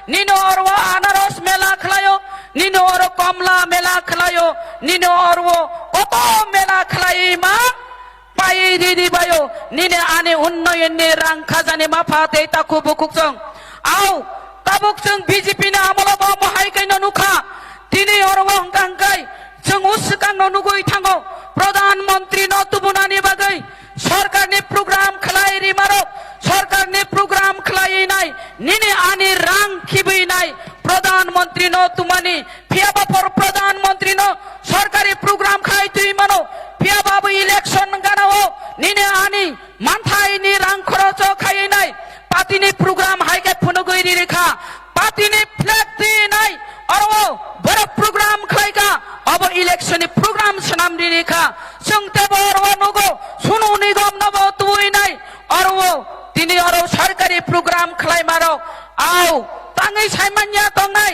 nino orwo anaros mela khlayo nino oro komla mela khlayo nino orwo koto mela khlai ma pai di bayo nine ane unnoyen ni rang khazani mafate taku bukukjong au tabuk jeng BJP na amolo bo mahai kaino nukha tini orwo hangkai jeng uskang no nugui thango pradhan mantri no tubunani bagai सरकार ने programme खलाई री मारो सरकार ने programme खलाई नाई निने आनी रंग खिबी नाई प्रधानमंत्री नो तुमानी फिया बापर प्रधानमंत्री नो सरकारी प्रोग्राम खाई तुई मानो फिया बाबू इलेक्शन गाना हो निने आनी मानथाई नि रंग खरच खाई नाई पार्टी ने प्रोग्राम हाई के फुनो गई रेखा पार्टी ने फ्लैग दी नाई और वो बड़ा प्रोग्राम खलाई का अब इलेक्शन प्रोग्राम सनाम दी रेखा संगते बोरो नुगो सुनो निगम नबो तुई नाई और वो तिनी और सरकारी प्रोग्राम खलाई मारो आओ तांगै साइमान्या तो नाई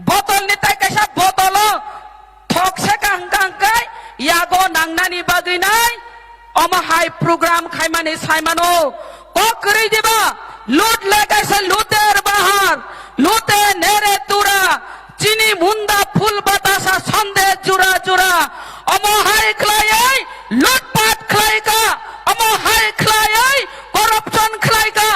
बोतल नि ताई कैसा बोतल थोक से कांगांगाय यागो नांगनानि बागै नाई अमा हाई प्रोग्राम खाइमानि साइमानो को करै दिबा लूट लगाइसे लूटेर बाहर लूटे नेरे तुरा चिनी मुंदा फूल बतासा संदे जुरा जुरा अमा हाई खलाई लूटपाट खलाई का अमा हाई खलाई करप्शन खलाई का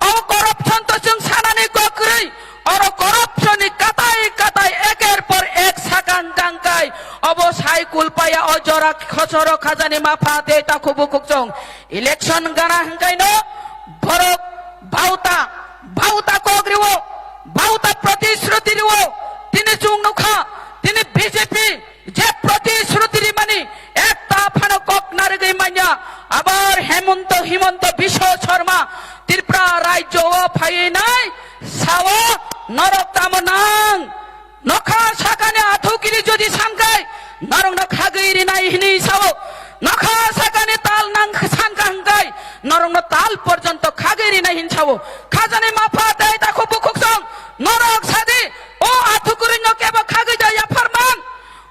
और करप्शन तो जों सानानि को करै और करप्शन काताई काताई एकेर पर एक साकां गांगाय अबो साइकुल पाया अजरा खचरो खाजानि माफा दे ताखु बुकुकजों इलेक्शन गाना हंगाइनो भरक भाउता भाउता कोग्रिवो भाउता प्रतिश्रुति रिवो तिनी जुं नुखा तिनी बीजेपी जे प्रतिश्रुति रि मानि एकता फानो कक नारगै मान्या आबार हिमंत विश्व शर्मा त्रिपुरा राज्य ओ फाइनाय सावो नरक तामनां नखा साकाने आथुकिरि जदि सानकाय नरंग न खागैरि नाय हिनि सावो नखा साकाने ताल नां सानका हंगाय नरंग ताल पर्यंत खागैरि नाय हिन सावो खाजाने माफा दाय ताखु बुकुकजों नरक सादि ओ आथुकुरि न केबो खागै दाया फरमान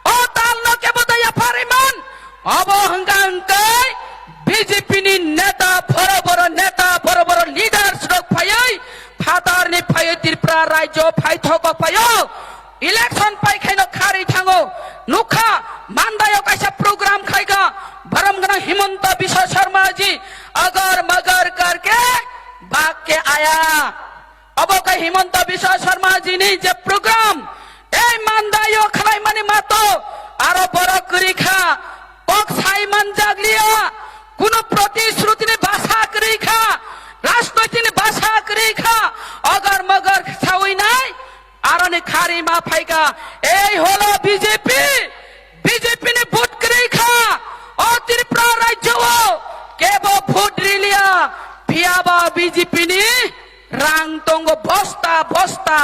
ओ ताल न केबो दाया फरिमान अब हंगांकाय बीजेपी नि नेता बड़ बड़ लीडर्स रक फायै फादार नि फायै त्रिपुरा राज्य फाइथक फायो इलेक्शन पाइ खाइनो खारै थांगो नुखा मानदायो कैसा प्रोग्राम खाइगा भरमगना हिमंत विश्व शर्मा जी अगर मगर करके भाग के आया अब का हिमंत विश्व शर्मा जी ने जे प्रोग्राम ए मानदायो खलाई माने मातो आरो बड़ करी खा पक साइमन जागलिया কোনো প্রতিশ্রুতির ভাষা করি খা রাজনৈতিক ভাষা করি খা অগর মগর ছাউই নাই আরনে খারি মা ফাইকা এই হলো বিজেপি নে ভোট করি খা ও ত্রিপুরা রাজ্য কেব ভোট রিলিয়া ফিয়াবা বিজেপি নি রাং তঙ্গ বস্তা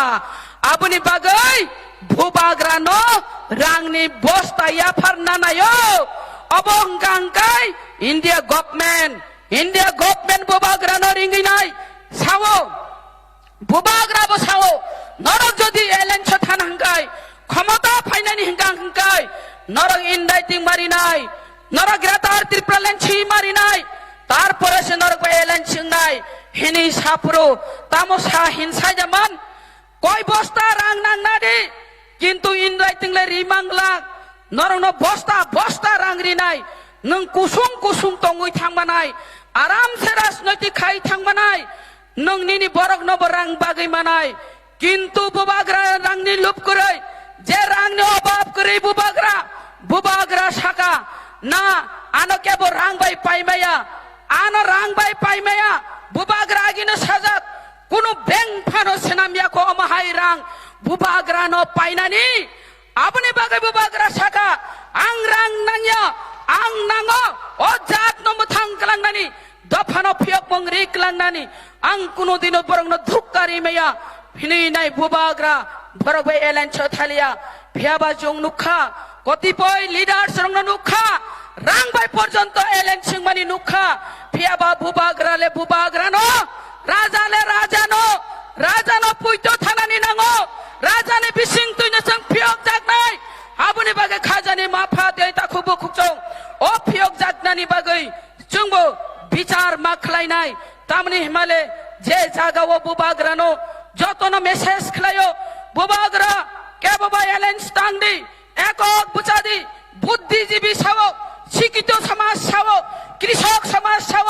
আপনি বাগৈ ভুবাগ্রানো রাংনি বস্তা ইয়াফার নানায়ো অবংকাংকাই India government bubagra no ringi nai sawo bubagra bo sawo norok jodi election than hangkai khamata phainani hangkai norok indicting mari nai norok gratar tripral lenchi mari nai tarpore se norok election nai hini sapro tamosa hinsai jaman koi bosta rang nang nadi kintu indicting le rimangla norok no bosta rang ri nai नों कुसुम तंगै थांबानाय आराम से राजनैतिक खाई थांबानाय नोंनि बरक नब रां बागै मानाय किन्तु बुबाग्रा रांनि लुप करै जे रांनि अभाव करै बुबाग्रा साका ना आनो केबो रां बाय पाइमाया आनो रां बाय पाइमाया बुबाग्रा गिनो साजात कुनु बेंक फानो सेनामिया को अमाहाय रां बुबाग्रा न पाइनानि आपनि बागै बुबाग्रा साका आं रां नांया आं नांगो ओ जात न मथां कलांनानि दफानो फियक मंगरि कलांनानि आं कुनु दिनो बरंग न धुक्कारि मैया फिनै नाय बुबाग्रा बरगबे एलान छथालिया फियाबा जों नुखा कतिपय लिडार्स रंग नुखा रां बाय पर्यंत एलान सिंमानि नुखा फियाबा बुबाग्रा न राजा न पुइतो थानानि नांगो राजा ने बिसिं तुइनो जों फियक जागनाय आबुनि बागै खाजानि माफा दे ताखुबो खुकजों ओ फियक जागनानि बागै जोंबो बिचार मा खालायनाय तामनि हिमाले जे जागाव बुबाग्रानो যতন মেসেজ খেলায় বুবাগরা কেববা এলেন্স টাংদি একক বুচাদি বুদ্ধিজীবী সাব শিক্ষিত সমাজ সাব কৃষক সমাজ সাব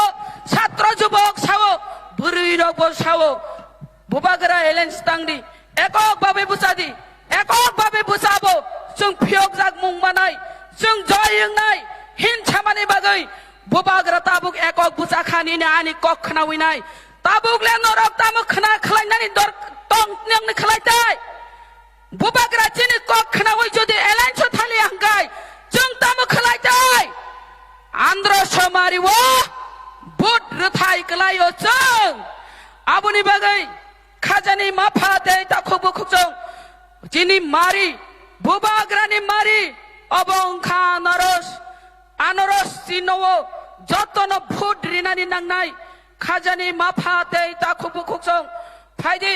ছাত্র যুবক সাব বুড়ি রব সাব বুবাগরা এলেন্স টাংদি এককভাবে বুচাদি এককভাবে বুচাবো जों फियक जाग मुंगमानाय जों जयंनाय हिंसामानि बागै बुबाग्रा ताबुक एकक बुचाखानिनि आनि कक खनाविनाय ताबुकले नरक तामु खना खलायनानि दर तंग नंनि खलायताय बुबाग्रा चिनि कक खनावै जदि एलायन्स थालि हंगाय जों तामु खलायताय आंध्र समारिवो बुट रथाय कलायो जों आबुनि बागै खाजानि माफा दे ताखुबु खुजों चिनि मारि বুবাগ্রানি মারি অবংখা নরস আনরস চিনও যতন ভুট রিনানি নাংনাই খাজানি মাফাতে তাখুবু খুকসং ফাইদি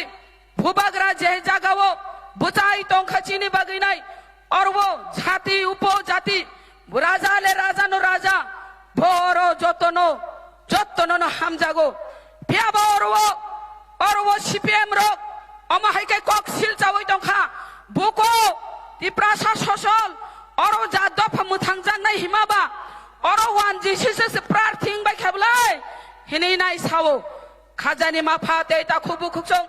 বুবাগ্রা যে জাগাও বুচাই তংখাচিনি বাগিনাই অরবো জাতি উপজাতি রাজালে রাজানো রাজা বড় যতন যতন হামজাগো পিয়াবো অরবো অরবো সিপিএম রক অমাহাইকে কক সিল চাওই তংখা বুকো Iprasa sosial, orang jadap pemutangjan nai himaba, orang wanji sisa seprating baik kablai, ini nai sawo, khajani mafate tak kubu kucing,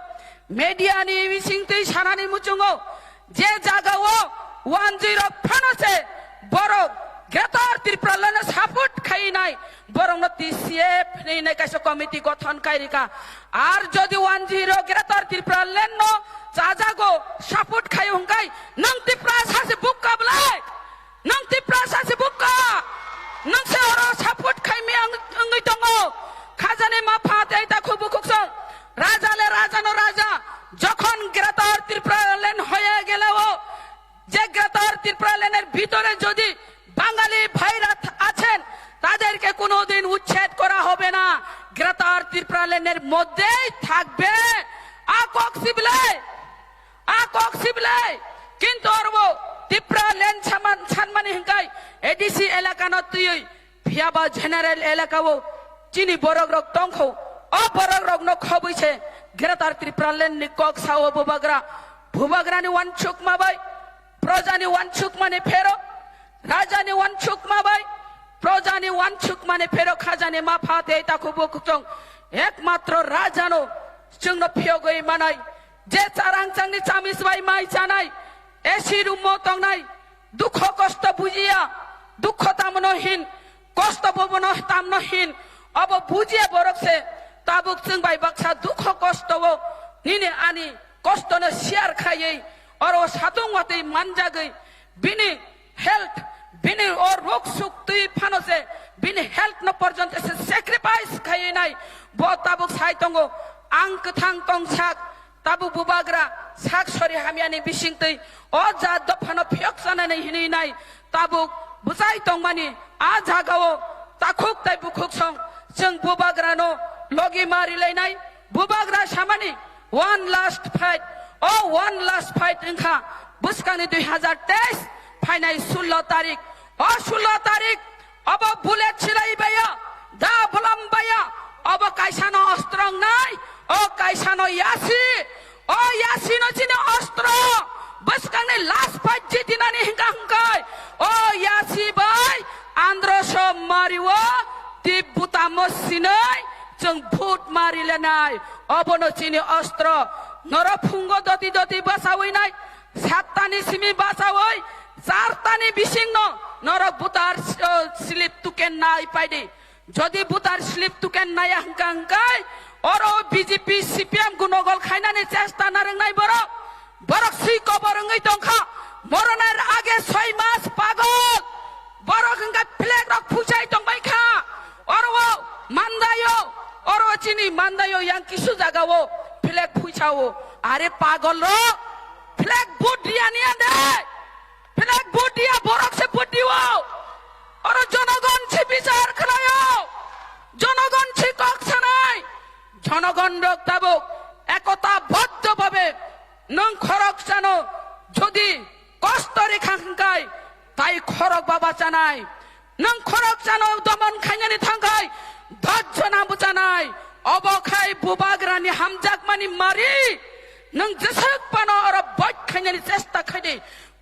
media ni wising tu sana ni mucungo, je jagawo wanji rok panase, borok getar tirpralan saput kai nai, borong nati siap ni nai kaisa komiti gothon kai rika, ar jodi wanji rok getar tirpralan no. Jajago saput kayu hongkai nang tiprasa se buka belai nang tiprasa se buka nang se orang saput kai mi angai tongo khajane mafa dei ta kubu kuksong raja le raja no raja যখন greater Tripuraland হয়ে গেল যে greater ত্রিপুরাল্যান্ডের ভিতরে যদি বাঙালি ভাইরা আছেন তাদেরকে কোনোদিন উচ্ছেদ করা হবে না গ্রেটার ত্রিপুরাল্যান্ডের মধ্যেই থাকবে আকক সিবলাই কিন্তু অরবো ত্রিপুরা ল্যান্ড সানমানি হিংকাই এডিসি এলাকা নতুই ভিয়াবা জেনারেল এলাকাও চিনি বরগ রক টংখো অ বরগ রক ন খবইছে গ্রেটার ত্রিপুরা ল্যান্ড নি কক সাও ভুবাগ্রানি ওয়ানচুক মাবাই প্রজানি ওয়ানচুক মানে ফেরো রাজানি ওয়ানচুক মাবাই প্রজানি ওয়ানচুক মানে ফেরো খাজানি মাফাতে তাকুবো কুচং একমাত্র রাজানো जोंनो फियोगै मानाय जे चारांचांनि चामिसबाय माइ जानाय एसि रुमो तंनाय दुख कष्ट बुजिया दुख तामनहिन कष्ट बबनो तामनहिन अब बुजिया बरकसे ताबुक जोंबाय बाक्सा दुख कष्टवो निने आनि कष्टनो शेयार खायै अरो सातुंगवातै मानजागै बिनि हेल्थ बिनि और रोग सुख तुई फानोसे बिनि हेल्थ न पर्यन्त से सैक्रिफाइस खायैनाय बो ताबुक साइतंगो आं कथां तंसाक ताबु बुबाग्रा साक सरि हामियानि बिसिंतै अ जा दफानो फियक जानानै हिनैनाय ताबु बुजाय तंमानि आ जागाव ताखुक ताइ बुखुक सं जों बुबाग्रानो लगी मारिलायनाय बुबाग्रा सामानि वन लास्ट फाइट ओंखा बुसकानि 2023 फाइनाय 16 तारिख अ 16 तारिख अब बुलेट छिलाइबाया दा भलमबाया अब काइसानो अस्त्रं नाय ओ काइसानो यासी नो चिने अस्त्र बस कांगने लास्ट फाइट जितिनानि हिंगांगाय ओ यासी बाय आंध्र सम मारिवो तिबुता मसिनै जों भूत मारिलेनाय अबनो चिने अस्त्र नरफुंगो दति दति बसावैनाय साततानि सिमि बसावै चारतानि बिसिंनो नरक बुतार स्लिप तुकेन नाय पाइदि যদি বুতার স্লিপ তুকেন নাই হাঙ্কাঙ্কাই অর বিজেপি সিপিএম গুণগল খাইনানি চেষ্টা নারংনাই বরক সি কবরঙ্গই দংখা মরণের আগে 6 মাস পাগল বরক হঙ্কা ফ্ল্যাগ রক ফুচাই দংবাইখা অর মান্দায়ো অর চিনি মান্দায়ো ইয়াং কিছু জাগাও ফ্ল্যাগ ফুচাও আরে পাগল র ফ্ল্যাগ বুট দিয়া নিয়া দে ফ্ল্যাগ বুট দিয়া বরক সে বুট দিও और जनगण से विचार खायो जनगण से कक्षानाय जनगण रक्ताबो एकता बद्ध भावे नों खरक जानो जदि कष्ट रेखा हंकाय ताई खरक बाबा जानाय नों खरक जानो दमन खायनानि थांगाय धज्जना बुजानाय अबखाय बुबाग्रानि हामजाक मानि मारि नों जेसेक पानो और बट खाइनानि चेष्टा खाइदे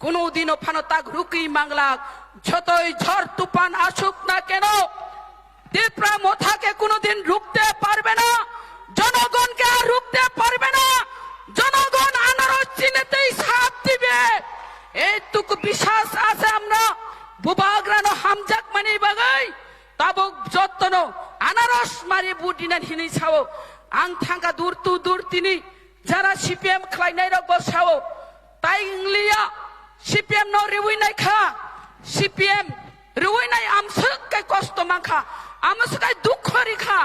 কোনোদিনও ফানো তাক রুকি মাংলা যতই ঝড় তুফান আসুক না কেন তিপ্রা মোথাকে কোনোদিন রুখতে পারবে না জনগণকে আর রুখতে পারবে না জনগণ আনারস চিনেতেই সাথ দিবে এইটুকু বিশ্বাস আছে আমরা বুবাগ্রানো হামজাক মানি বাগাই তাবক যত্ন আনারস মারি বুটিনা হিনি ছাও আং থাঙ্কা দূর তিনি যারা সিপিএম খাইনাই রক বসাও তাই ইংলিয়া সিপিএম ন রিউইনাই খা সিপিএম রিউইনাই আমসকাই কষ্ট মাখা আমসকাই দুঃখ রেখা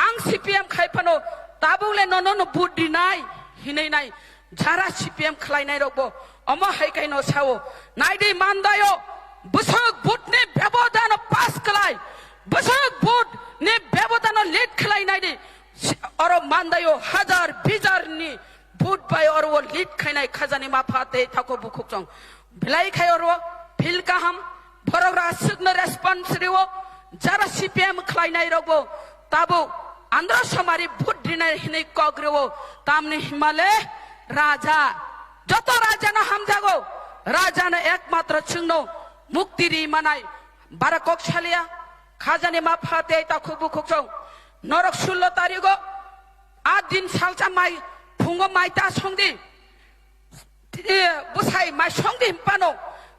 আং সিপিএম খাইফানো তাবুলে নন বুদ্ধি নাই হিনাই নাই যারা সিপিএম খাইনাই রকবো অম হাইকাই ন ছাও নাইদে মানদায়ো বসক বুটনে ব্যবধান পাস খালাই বসক বুট নে ব্যবধান লেট খালাই নাইদে और मानदायो हजार बिजार नि भूत बाय और वो लीड खाइनाय खाजानि माफाते थाको बुखुकजों भिलाई खाय और वो फिल का हम भरग्रा सिग्न रेस्पॉन्स रिवो जरा सीपीएम खाइनाय रगो ताबो आंध्र समारी भूत दिनाय हिनै कग्रेवो तामने हिमालय राजा जतो राजा न हम जागो राजा न एकमात्र छिंगनो मुक्ति रि मानाय बाराकक छालिया खाजानि माफाते थाको बुखुकजों नरक 16 तारिखो आ दिन सालचा माइ फुंगो माइता संदि बुसाई माइ संदि पानो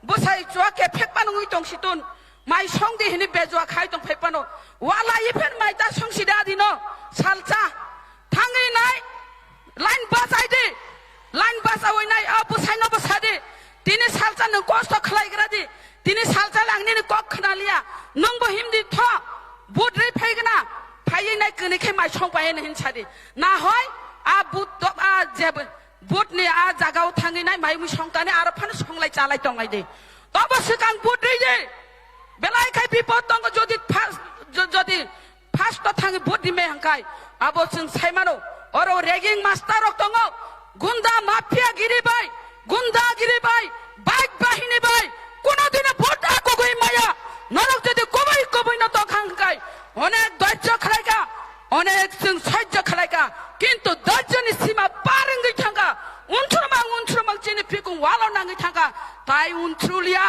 बुसाई जुआके फेकपानो उइतों सितुन माइ संदि हिनि बेजुआ खाइतों फेकपानो वाला इफेन माइता संसिदा दिनो सालचा थांगै नाय लाइन बासाइदि लाइन बासावै नाय आ बुसाई न बसादि दिने सालचा नों कष्ट खालायग्रादि दिने सालचा लांनि कक खनालिया नोंबो हिमदि थ बुद्रै फैगना फायै नाय कनेखे माइ संपाय न हिनसादि ना होय आ बुत आ जेब बुतनि आ जागाव थाङै नाय माइ मु संताने आरो फान संलाय चालाय दंगाय दे तब सिगां बुद्रै जे बेलाय खाय बिपद दंग जदि फास्ट थाङै बुद्रि मे हंखाय आबो जों सायमानो अरो रेगिं मास्टार दङ गुन्दा माफिया गिरिबाय गुन्दा गिरिबाय बाइक बाहिनी बाय कोनो दिने भोट आको गई माया नरक जदि कबै न तो खांखाय অনেক ধৈর্য খালাইকা অনেক जों সহ্য খালাইকা কিন্তু ধৈর্যনি সীমা পারেঙ্গি থাঙ্গা উনছুরমাং চিনি ফিকুং ওয়ালাও নাঙ্গি থাঙ্গা তাই উনছুলিয়া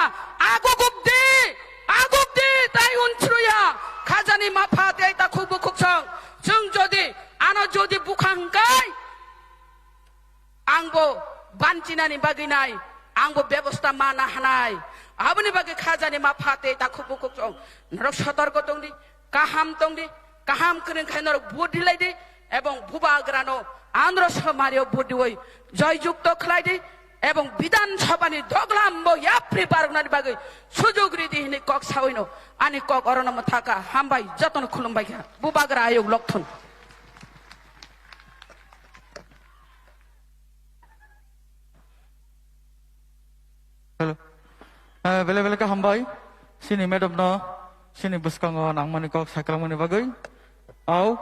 আগুবদি তাই উনছুরিয়া খাজানি মাফা দেই তা খুব খুকসং जों যদি আনো যদি বুখাংকাই आंबो बानचिनानि बागिनाय आंबो व्यवस्था माना हानाय आबनि बागि खाजानि माफाते ता खुब खुकसं नरक सतर्क दंदि কাহাম তংদি কাহাম করেন খাইনর বুদ্ধি লাইদে এবং ভূবাগ্রানো আন্ধ্র সমারিও বুদ্ধি ওই জয়যুক্ত খাইদে এবং বিধানসভানি দগলাম্ব ইয়াপ্রি বারগনানি বাগৈ সুযোগ রিদি হিনি কক সাউইনো আনি কক অরনম থাকা হামবাই যতন খুলুমবাই খা ভূবাগ্রা আয়োগ লক্ষণ हेलो बेले का हामबाय सिनि मैडम न sini buskango nang mani kok sakramani bagai au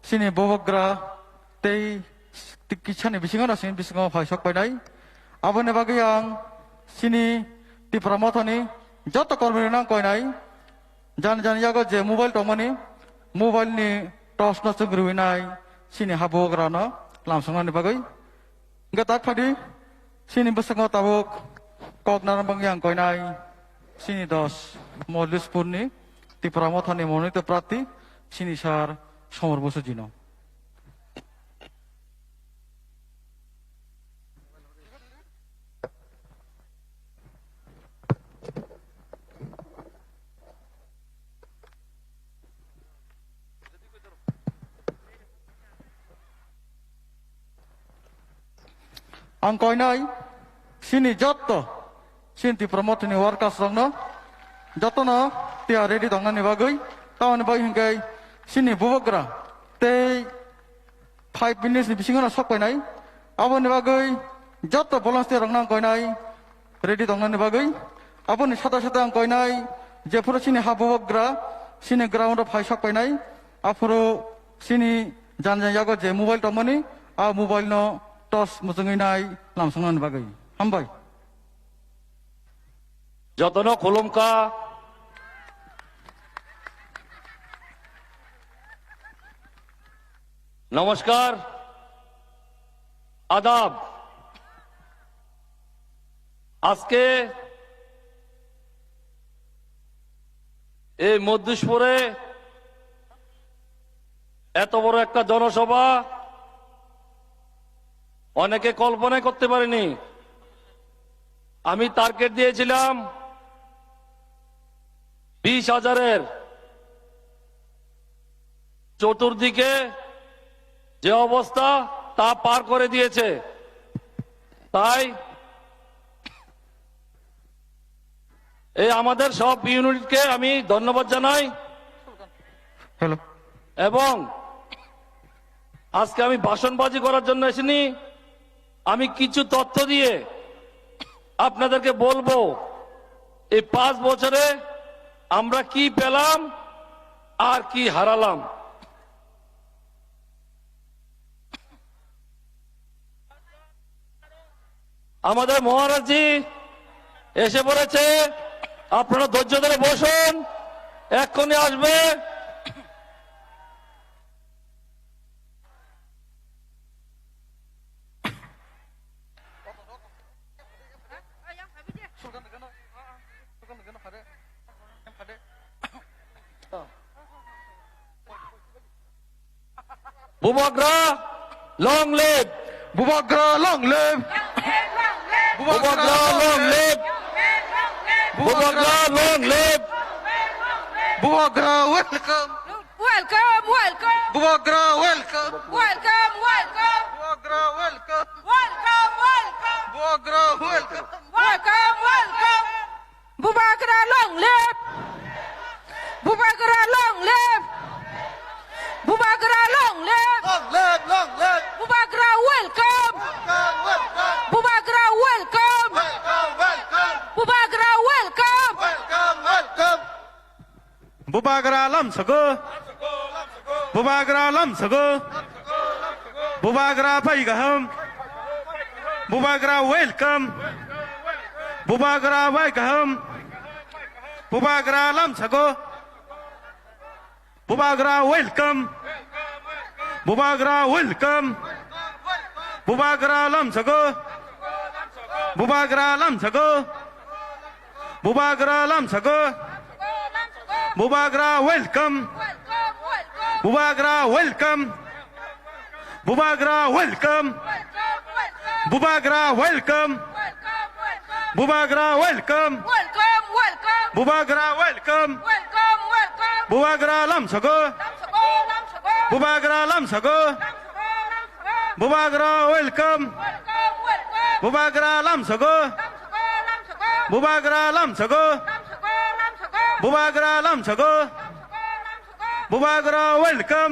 sini bobogra tei tikichani bisingo sini bisingo phasok paidai abone bagai yang sini ti pramothoni joto kormi nang koinai jan yago je mobile tomani mobile ni tos no sugruinai sini habogra no lamsangani bagai gatak phadi sini buskango tabok kok narang bangyang koinai sini dos moduspurni ti pramothani monit prati sini sar somor bosu jino ang koinai sini jotto sini ti pramothani workers rongno jotto no tia ready dongani bagai tawani bai hingkai sini bobogra tei 5 minutes ni bisingo na sokpainai aboni bagai jotto volunteer rong koinai ready dongani bagai aboni sata ang koinai je puro sini habobogra sini ground phai sokpainai afuro sini jan yago je mobile tomani a mobile no tos musungai nai lamsangnan bagai hambai jotono kolomka নমস্কার আদাব। আজকে এই মধ্যপুরে এত বড় একটা জনসভা অনেকে কল্পনা করতে পারেনি। আমি টার্গেট দিয়েছিলাম 20,000-এর। চতুর্দিকে যে অবস্থা তা পার করে দিয়েছে। তাই এই আমাদের সব ইউনিটকে আমি ধন্যবাদ জানাই। হ্যালো এবং আজকে আমি ভাষণবাজি করার জন্য আসিনি, আমি কিছু তথ্য দিয়ে আপনাদেরকে বলবো এই 5 বছরে আমরা কি পেলাম আর কি হারালাম। আমাদের মহারাজজি এসে পড়েছে, আপনারা ধৈর্য ধরে বসুন, এক্ষুনি আসবে। Bubagra long live, Bubagra long live, Bubagra long live, Bubagra long live. Bubagra welcome, Welcome, welcome, Bubagra welcome, welcome, welcome, Bubagra welcome, welcome, welcome, Bubagra welcome, welcome, welcome. Bubagra long live. Bubagra long live. Bubagra long live. Long live, long live, Bubagra welcome. Welcome, Bubagra welcome. Welcome, Bubagra welcome. Welcome, welcome. Bubagra লামসগো, বুবাগ্রা লামসগো, বুবাগ্রা ফাইগাহাম, Bubagra welcome, Bubagra welcome, Bubagra লামসগো, Bubagra welcome, Bubagra welcome, Bubagra লামসগো, বুবাগ্রা লামসগো, বুবাগ্রা লামসগো, Bubagra welcome, Bubagra welcome, Bubagra welcome, Bubagra welcome, Bubagra welcome, Welcome, welcome, Bubagra welcome, welcome, welcome. Bubagra লামসগো, বুবাগ্রা লামসগো, Bubagra welcome, Bubagra লামসগো, বুবাগ্রা লামসগো, বুবাগ্রা লামসগো, বুবাগ্রা ওয়েলকাম,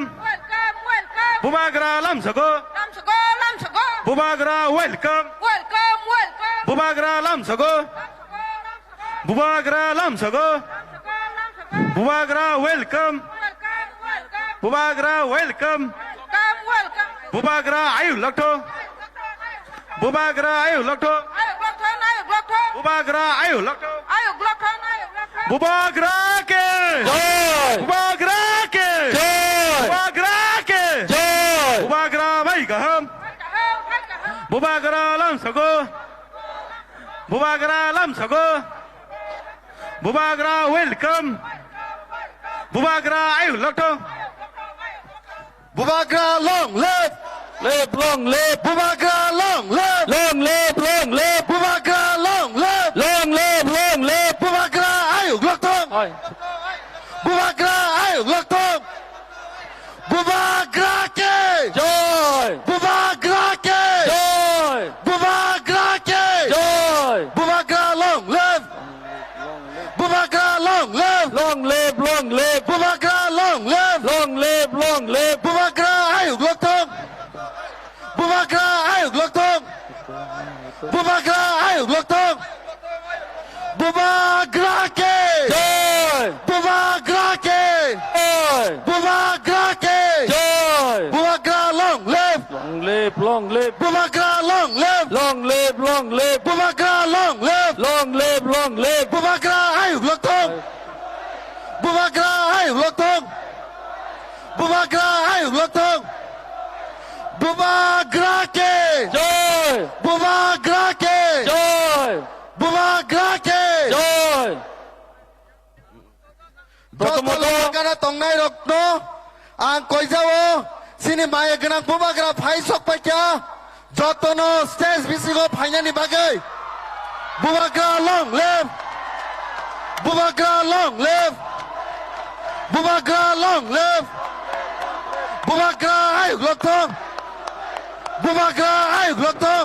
বুবাগ্রা লামসগো, বুবাগ্রা ওয়েলকাম, বুবাগ্রা লামসগো, বুবাগ্রা লামসগো, বুবাগ্রা ওয়েলকাম, বুবাগ্রা ওয়েলকাম, বুবাগ্রা আয়ু লটো, বুবাগ্রা আয়ু লটো, বুবাগ্রা আয়ু লটো, বুবাগ্রা কে জয় বুবাগ্রা কে জয় বুবাগ্রা কে জয়। বুবাগ্রা ভাই গহম, বুবাগ্রা লামসগো, বুবাগ্রা লামসগো, বুবাগ্রা ওয়েলকাম, বুবাগ্রা আয়ু লটো, Bubagra long live, live long live, Bubagra long live, long live, long live, Bubagra long live, long live, long live. Bubagra আয়ু লটো, হয়। বুবাগ্রা আয়ু লটো, বুবাগ্রা কে জয় বুবাগ্রা কে জয় বুবাগ্রা কে জয়। Bubagra long live, Bubagra long live, long live, long live, Bubagra long live, long live, long live. Bubagra আয়ু লটো, বুবাগ্রা আয়ু লটো, বুবাগ্রা আয়ু লটো, বুবাগ্রা কে জয় বুবাগ্রা কে জয় বুবাগ্রা কে জয়। Bubagra long live, long live, long live, Bubagra long live, long live, long live, Bubagra long live, long live, long live. Bubagra আয়ু লটো, বুবাগ্রা আয়ু লটো, বুবাগ্রা আয়ু লটো, বুবা বুবাগ্রাকে জয় বুবাগ্রাকে জয় বুবাগ্রাকে জয় প্রথমত যতলগানা তংনাই রত্ন আং কইজাও সিনি মায়ে গনাং বুবাগ্রা ফাইসক পাইকা যতন স্টেজ বিসিগো ফাইনানি বাগৈ Bubagra long live Bubagra long live Bubagra long live Bubagra আই লথং বুবাগ্রা আই লথং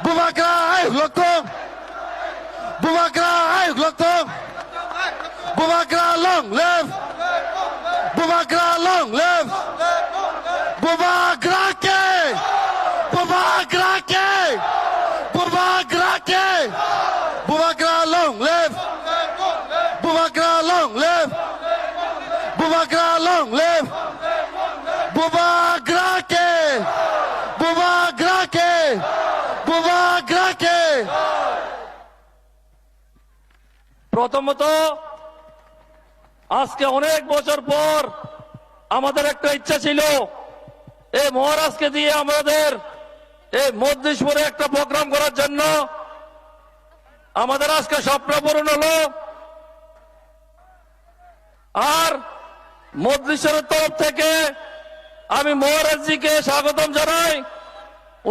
বুবাগ্রা আই লথং বুবাগ্রা আই লথং Bubagra long live Bubagra long live বুবাগ্রাকে বুবাগ্রাকে বুবাগ্রাকে Bubagra long live Bubagra long live Bubagra long live বুবাগ্রাকে বুবাগ্রাকে বুবাগ্রাকে প্রথমত আজকে অনেক বছর পর আমাদের একটা ইচ্ছা ছিল এই মহারাজকে দিয়ে আমাদের এই মধ্যেশ্বরে একটা প্রোগ্রাম করার জন্য আমাদের আজকে স্বপ্ন পূরণ হলো আর মধ্যেশ্বরের তরফ থেকে আমি মহারাজজিকে স্বাগতম জানাই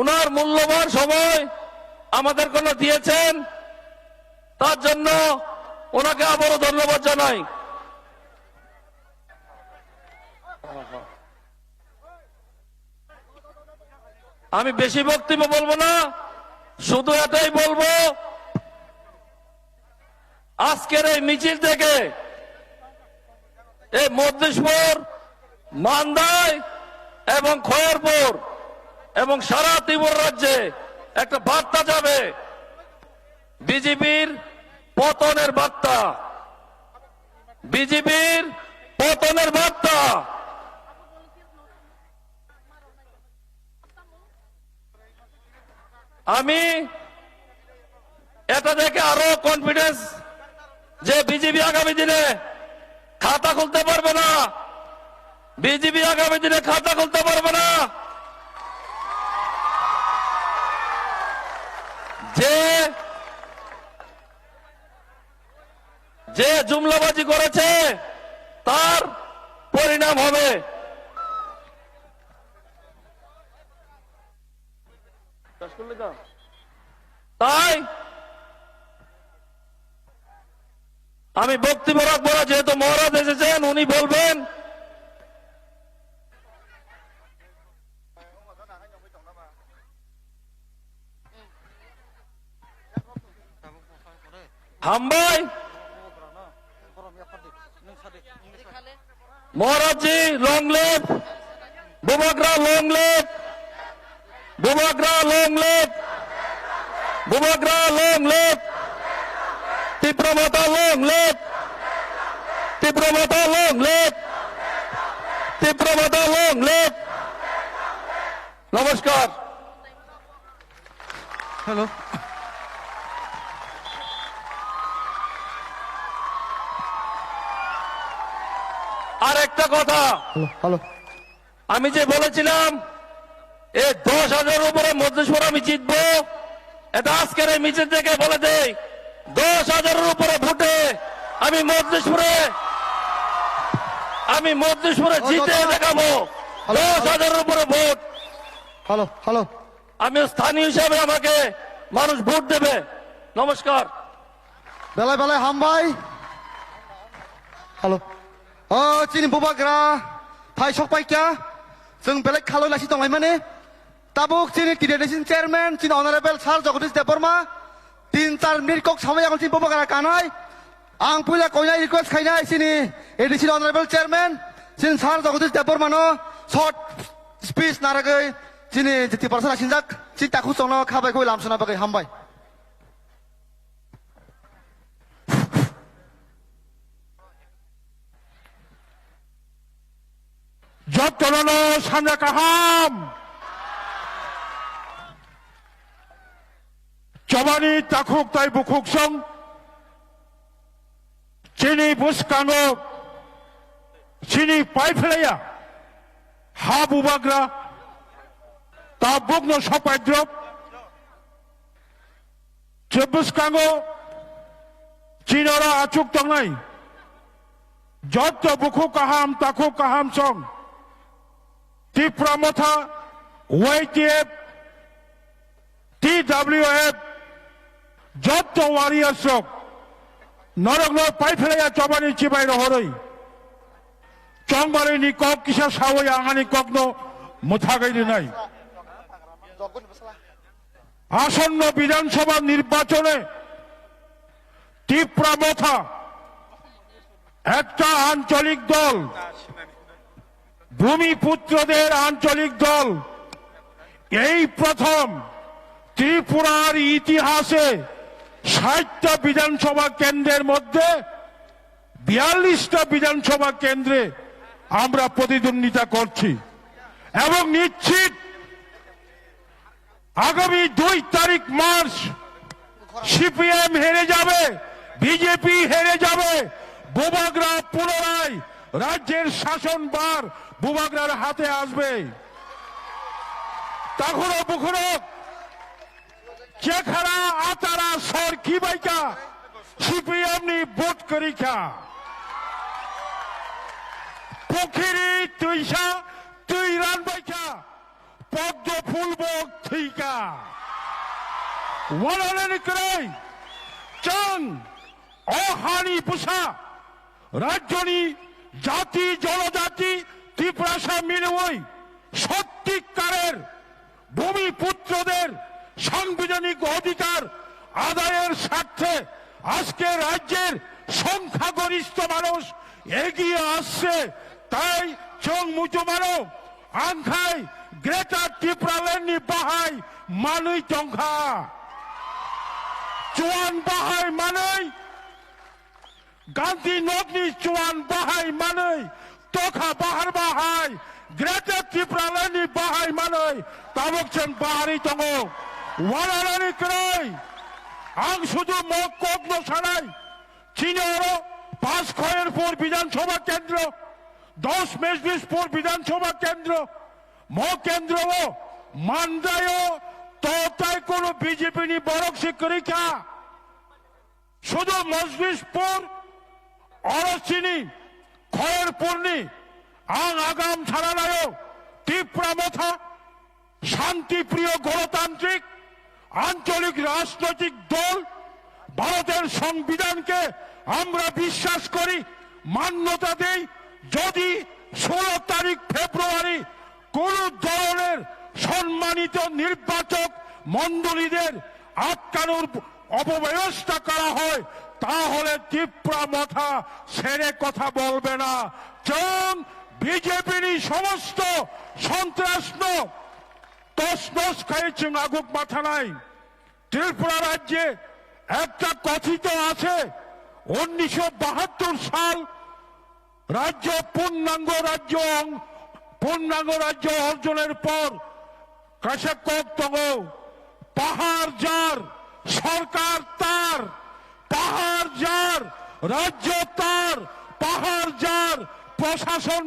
উনার মূল্যবান সময় আমাদের জন্য দিয়েছেন তার জন্য ওনাকে আবারও ধন্যবাদ জানাই আমি বেশি বক্তব্য বলবো না শুধু এটাই বলবো আজকের এই মিছিল থেকে এই মধ্যেশ্বর মান্দাই এবং খয়েরপুর এবং সারা ত্রিপুরা রাজ্যে একটা বার্তা যাবে বিজেপির পতনের বার্তা বিজেপির পতনের বার্তা আমি এটা দেখে আরো কনফিডেন্স যে বিজেপি আগামী দিনে খাতা খুলতে পারবে না বিজেপি আগামী দিনে খাতা খুলতে পারবে না যে যে জুমলাবাজি করেছে তার পরিণাম হবে তাই আমি বক্তব্য রাখবো না যেহেতু মহারাজ এসেছেন উনি বলবেন হামবাই মহারাজজি long live Bubagra long live Bubagra long live Bubagra long live তীব্রমাতা লং লিভ তীব্রমাতা লং লিভ তীব্রমাতা লং লিভ নমস্কার হ্যালো আর একটা কথা হ্যালো আমি যে বলেছিলাম এই 10,000-এর উপরে মধ্যেশ্বর আমি জিতবো এটা আজকের এই মিছিল থেকে বলে দেই 10,000-এর উপরে ভোটে আমি মধ্যেশ্বরে জিতে দেখাবো 10,000-এর উপরে ভোট হ্যালো হ্যালো আমি স্থানীয় হিসাবে আমাকে মানুষ ভোট দেবে নমস্কার বেলায় বেলায় হামবাই হ্যালো ও চিনি বুবাগ্রা ফাই सकपाइका जों बेलेग खालाय लासि दंलाय माने ताबुक चिनि टिडेशन चेयरमैन चिनि ऑनरेबल सार जगदीश देबबर्मा 3-4 मिनिट कक समय आगोल चिनि बुबाग्रा कानाय आं पुला कोइनाय रिक्वेस्ट खाइनाय चिनि एडिशन ऑनरेबल चेयरमैन चिनि सार जगदीश देबबर्मानो शॉर्ट स्पीच नारागै चिनि जिति पर्सन आसिनजाक चिनि ताखु संनो खाबायखौ लामसना बागै हामबाय যতন সামনে কাহাম জবানি তাকুক তাই বুকুক সং চিনি বুসকানো চিনি পাইফেলাইয়া হা বুবাগ্রা tabuk no sopai drop cebus kango cinora acuk tangai jotto buku kaham taku kaham song Tipramotha YTF TWF jotto warrior sok norok no pai phelaya chobani chibai rohoroi chongbare ni kok kisa sawai angani kok no muthagai নাই আসন্ন বিধানসভা নির্বাচনে টিপ্রামথা একটা আঞ্চলিক দল ভূমিপুত্রদের আঞ্চলিক দল এই প্রথম ত্রিপুরার ইতিহাসে ৬০টা বিধানসভা কেন্দ্রের মধ্যে ৪২টা বিধানসভা কেন্দ্রে আমরা প্রতিদ্বন্দ্বিতা করছি এবং নিশ্চিত আগামী ২ তারিখ মার্চ সিপিএম হেরে যাবে বিজেপি হেরে যাবে বুবাগরা পুনরায় রাজ্যের শাসনভার বুবাগরার হাতে আসবে তখনও বুখরো চেখারা আতারা সর কি বাইকা সিপিএম নি ভোট করিকা পুখিরি তুইসা তুই রান বাইকা পদ্ম ফুলবক থিকা ওয়ালানি করাই চং অহানি বুসা রাজ্যনি জাতি জনজাতি ত্রিপুরাসা মিলবই সত্যিকারের ভূমিপুত্রদের সাংবিধানিক অধিকার আদায়ের স্বার্থে আজকে রাজ্যের সংখ্যাগরিষ্ঠ মানুষ এগিয়ে আসছে তাই চং মুজুমানো আংখাই গ্রেটার ত্রিপুরাল্যান্ডনি বাহাই মানুই টংখা চুয়ান বাহাই মানুই গান্ধী নগনি চুয়ান বাহাই মানুই তখা বাহার বাহাই গ্রেটার ত্রিপুরাল্যান্ডনি বাহাই মানুই তাবকচেন বাহারি দङ ওয়ালানি করাই আং শুধু মক কগ্ন সানাই চিনিয়ারো ৫ খয়েরপুর বিধানসভা কেন্দ্র ১০ মেজলিশপুর বিধানসভা কেন্দ্র ম কেন্দ্র মান্দায় তো তাই কোন বিজেপি নি বরক শিক্ষিকা শুধু মজলিশপুর অরচিনি খয়েরপুরনি আং আগাম ছাড়ানায় তীব্রামথা শান্তিপ্রিয় গণতান্ত্রিক আঞ্চলিক রাজনৈতিক দল ভারতের সংবিধানকে আমরা বিশ্বাস করি মান্যতা দেই যদি 16 তারিখ ফেব্রুয়ারি কোন ধরনের সম্মানিত নির্বাচক মণ্ডলীদের আটকানোর অপব্যবস্থা করা হয় তাহলে তীব্রামথা ছেড়ে কথা বলবে না চং বিজেপির সমস্ত সন্ত্রাস তসনস খাইছেন আগুক মাথা নাই ত্রিপুরা রাজ্যে একটা কথিত আছে 1972 সাল রাজ্য পূর্ণাঙ্গ রাজ্য অর্জনের পর কাশাকক তঙ্গ পাহাড় যার সরকার তার পাহাড় যার রাজ্য তার পাহাড় যার প্রশাসন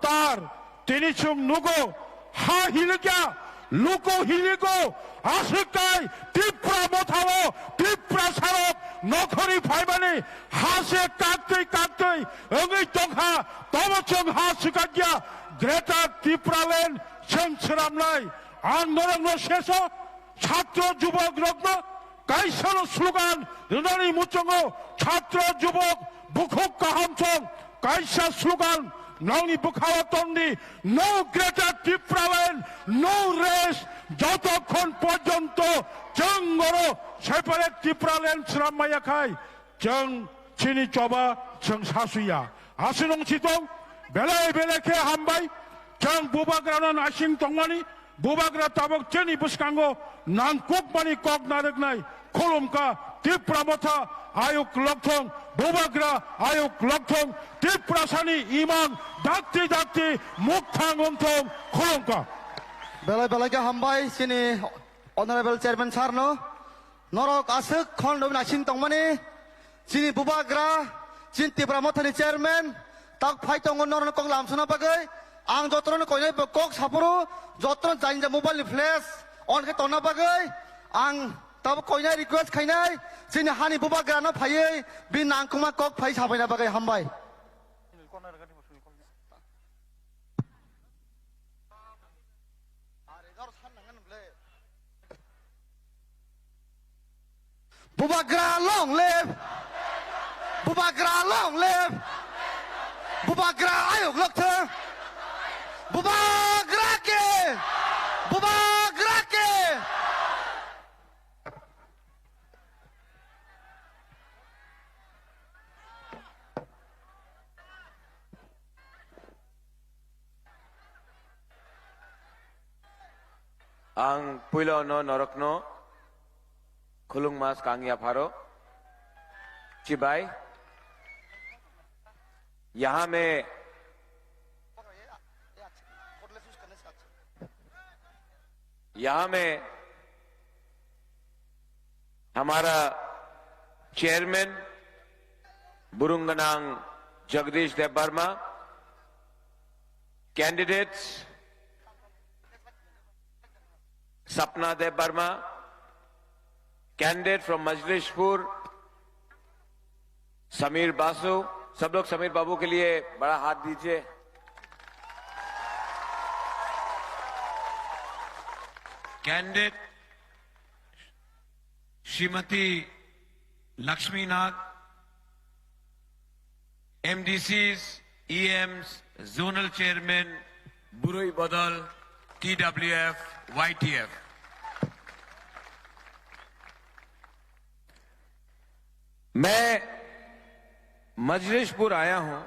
তার তিনি চুং নুগো হা হিলকা লুকো হিলিগো আশিকাই তীব্রামথাও তীব্রা সারক নখরি ফাইবানি হাসে কাটতে ওই টংহা তবচং হা সুকাজ্ঞা গ্রেটার ত্রিপুরাল্যান্ড সংসরামনাই আন্দোলন শেষ ছাত্র যুবক রত্ন কাইসন স্লোগান রুনানি মুচঙ্গ ছাত্র যুবক বুখুক কাহামচং কাইসা স্লোগান নংনি বুখাওয়া তন্দি no greater Tripuraland no rest যতক্ষণ পর্যন্ত চং গরো সেপারে ত্রিপুরাল্যান্ড শ্রামাইয়া খাই চং চিনি চবা চং সাসুইয়া আসিনং চিতং বেলায় বেলেখে হামবাই চং বুবাগ্রানো নাসিং তংমানি বুবাগ্রা তাবক চেনি বুসকাঙ্গো নাংকুক মানি কক নারেগনাই খুলুমকা তীব্রামথা আয়ুক লক্ষং বুবাগ্রা আয়ুক লক্ষং তীব্রাসানি ইমাং ডাকতি মুখথাং অন্থং খুলুমকা বেলায় হামবাই চিনি অনারেবল চেয়ারম্যান স্যার নরক আসক খন্ড নাসিং তংমানি চিনি বুবাগ্রা চিনি তীব্রামথানি চেয়ারম্যান তাক ফাই তঙ্গ নরন কং লামসনা বাগৈ आं जतन कोई कक सापरो जतन जाइन जा मोबाइल फ्लैश ऑन के तोना बागै आं तब कोई रिक्वेस्ट खाइनाय जोंनि हानि बुबाग्रानो फायै बे नांकुमा कक फाय साबायना बागै हामबाय बुबाग्रा long live बुबाग्रा long live बुबाग्रा आयोग लक्ष्य बुबाग्रा के Ang puilo no norokno khulung mas kangya pharo चिबाई यहाँ में हमारा चेयरमैन बुरुंगनांग Jagdish Dev Varma candidates Sapna Dev Varma candidate from Majlishpur Samir Basu सब लोग समीर बाबू के लिए बड़ा हाथ दीजिए candidate Shrimati Laxminath MDCs EMs zonal chairman बुरुई बदल टीडब्ल्यूएफ वाईटीएफ मैं मजलिसपुर आया हूं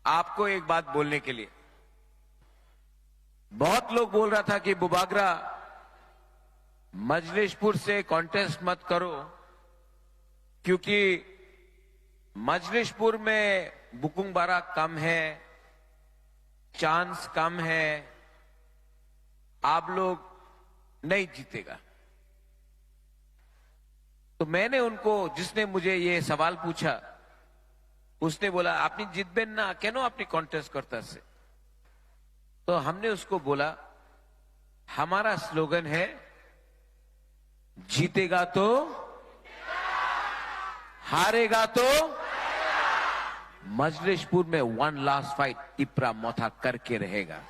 आपको एक बात बोलने के लिए बहुत लोग बोल रहा था कि बुबागरा मजलिसपुर से कॉन्टेस्ट मत करो क्योंकि मजलिसपुर में बुकिंग बारा कम है चांस कम है आप लोग नहीं जीतेगा तो मैंने उनको जिसने मुझे ये सवाल पूछा उसने बोला आपने जितबेन ना क्यों अपनी कॉन्टेस्ट करता से तो हमने उसको बोला हमारा स्लोगन है जीतेगा तो हारेगा तो मजलिसपुर में वन लास्ट फाइट टिपरा मोथा करके रहेगा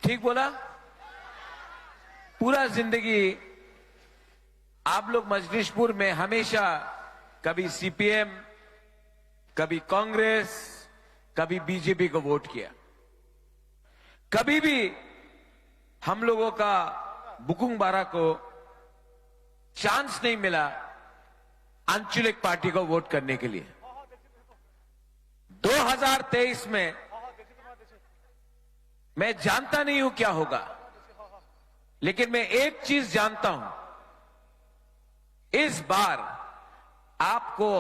ठीक बोला पूरा जिंदगी आप लोग मजलिसपुर में हमेशा कभी सीपीएम कभी कांग्रेस कभी बीजेपी को वोट किया कभी भी हम लोगों का बुकुंग बारा को चांस नहीं मिला आंचलिक पार्टी को वोट करने के लिए 2023 में मैं जानता नहीं हूं क्या होगा लेकिन मैं एक चीज जानता हूं इस बार आपको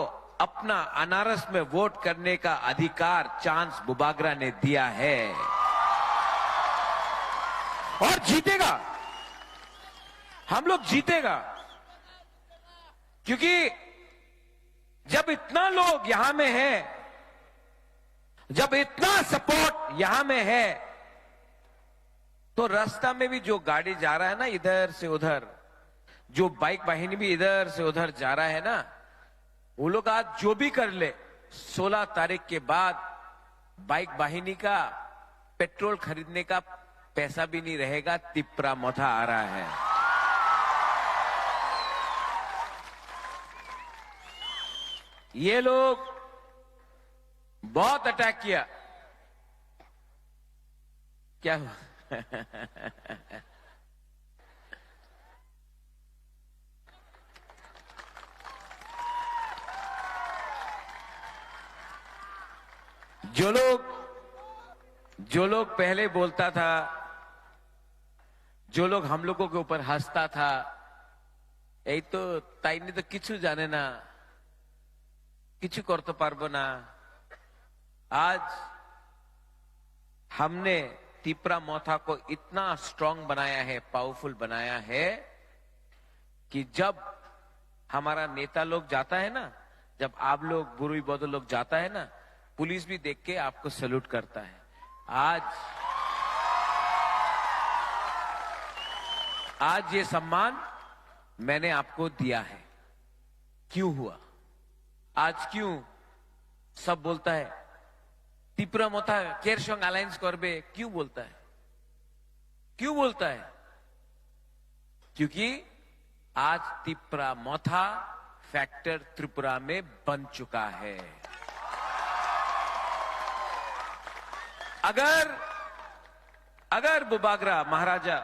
अपना अनारस में वोट करने का अधिकार चांस बुबागरा ने दिया है और जीतेगा हम लोग जीतेगा क्योंकि जब इतना लोग यहां में है जब इतना सपोर्ट यहां में है तो रास्ता में भी जो गाड़ी जा रहा है ना इधर से उधर जो बाइक वाहिनी भी इधर से उधर जा रहा है ना वो लोग आज जो भी कर ले 16 तारीख के बाद बाइक वाहिनी का पेट्रोल खरीदने का पैसा भी नहीं रहेगा तिपरा मोथा आ रहा है ये लोग बहुत अटैक किया क्या हुआ जो लोग पहले बोलता था जो लोग हम लोगों के ऊपर हंसता था यही तो ताईनी तो किचु जाने ना किचु करते पारबो ना आज हमने तिपरा मोथा को इतना स्ट्रांग बनाया है पावरफुल बनाया है कि जब हमारा नेता लोग जाता है ना जब आप लोग बुरी बदल लोग जाता है ना, पुलिस भी देख के आपको सैल्यूट करता है। आज ये सम्मान मैंने आपको दिया है। क्यों हुआ आज? क्यों सब बोलता है त्रिपुरा मोथा केर संग अलायंस करबे? क्यों बोलता है? क्यों बोलता है? क्योंकि आज त्रिपुरा मोथा फैक्टर त्रिपुरा में बन चुका है। अगर बुबागरा महाराजा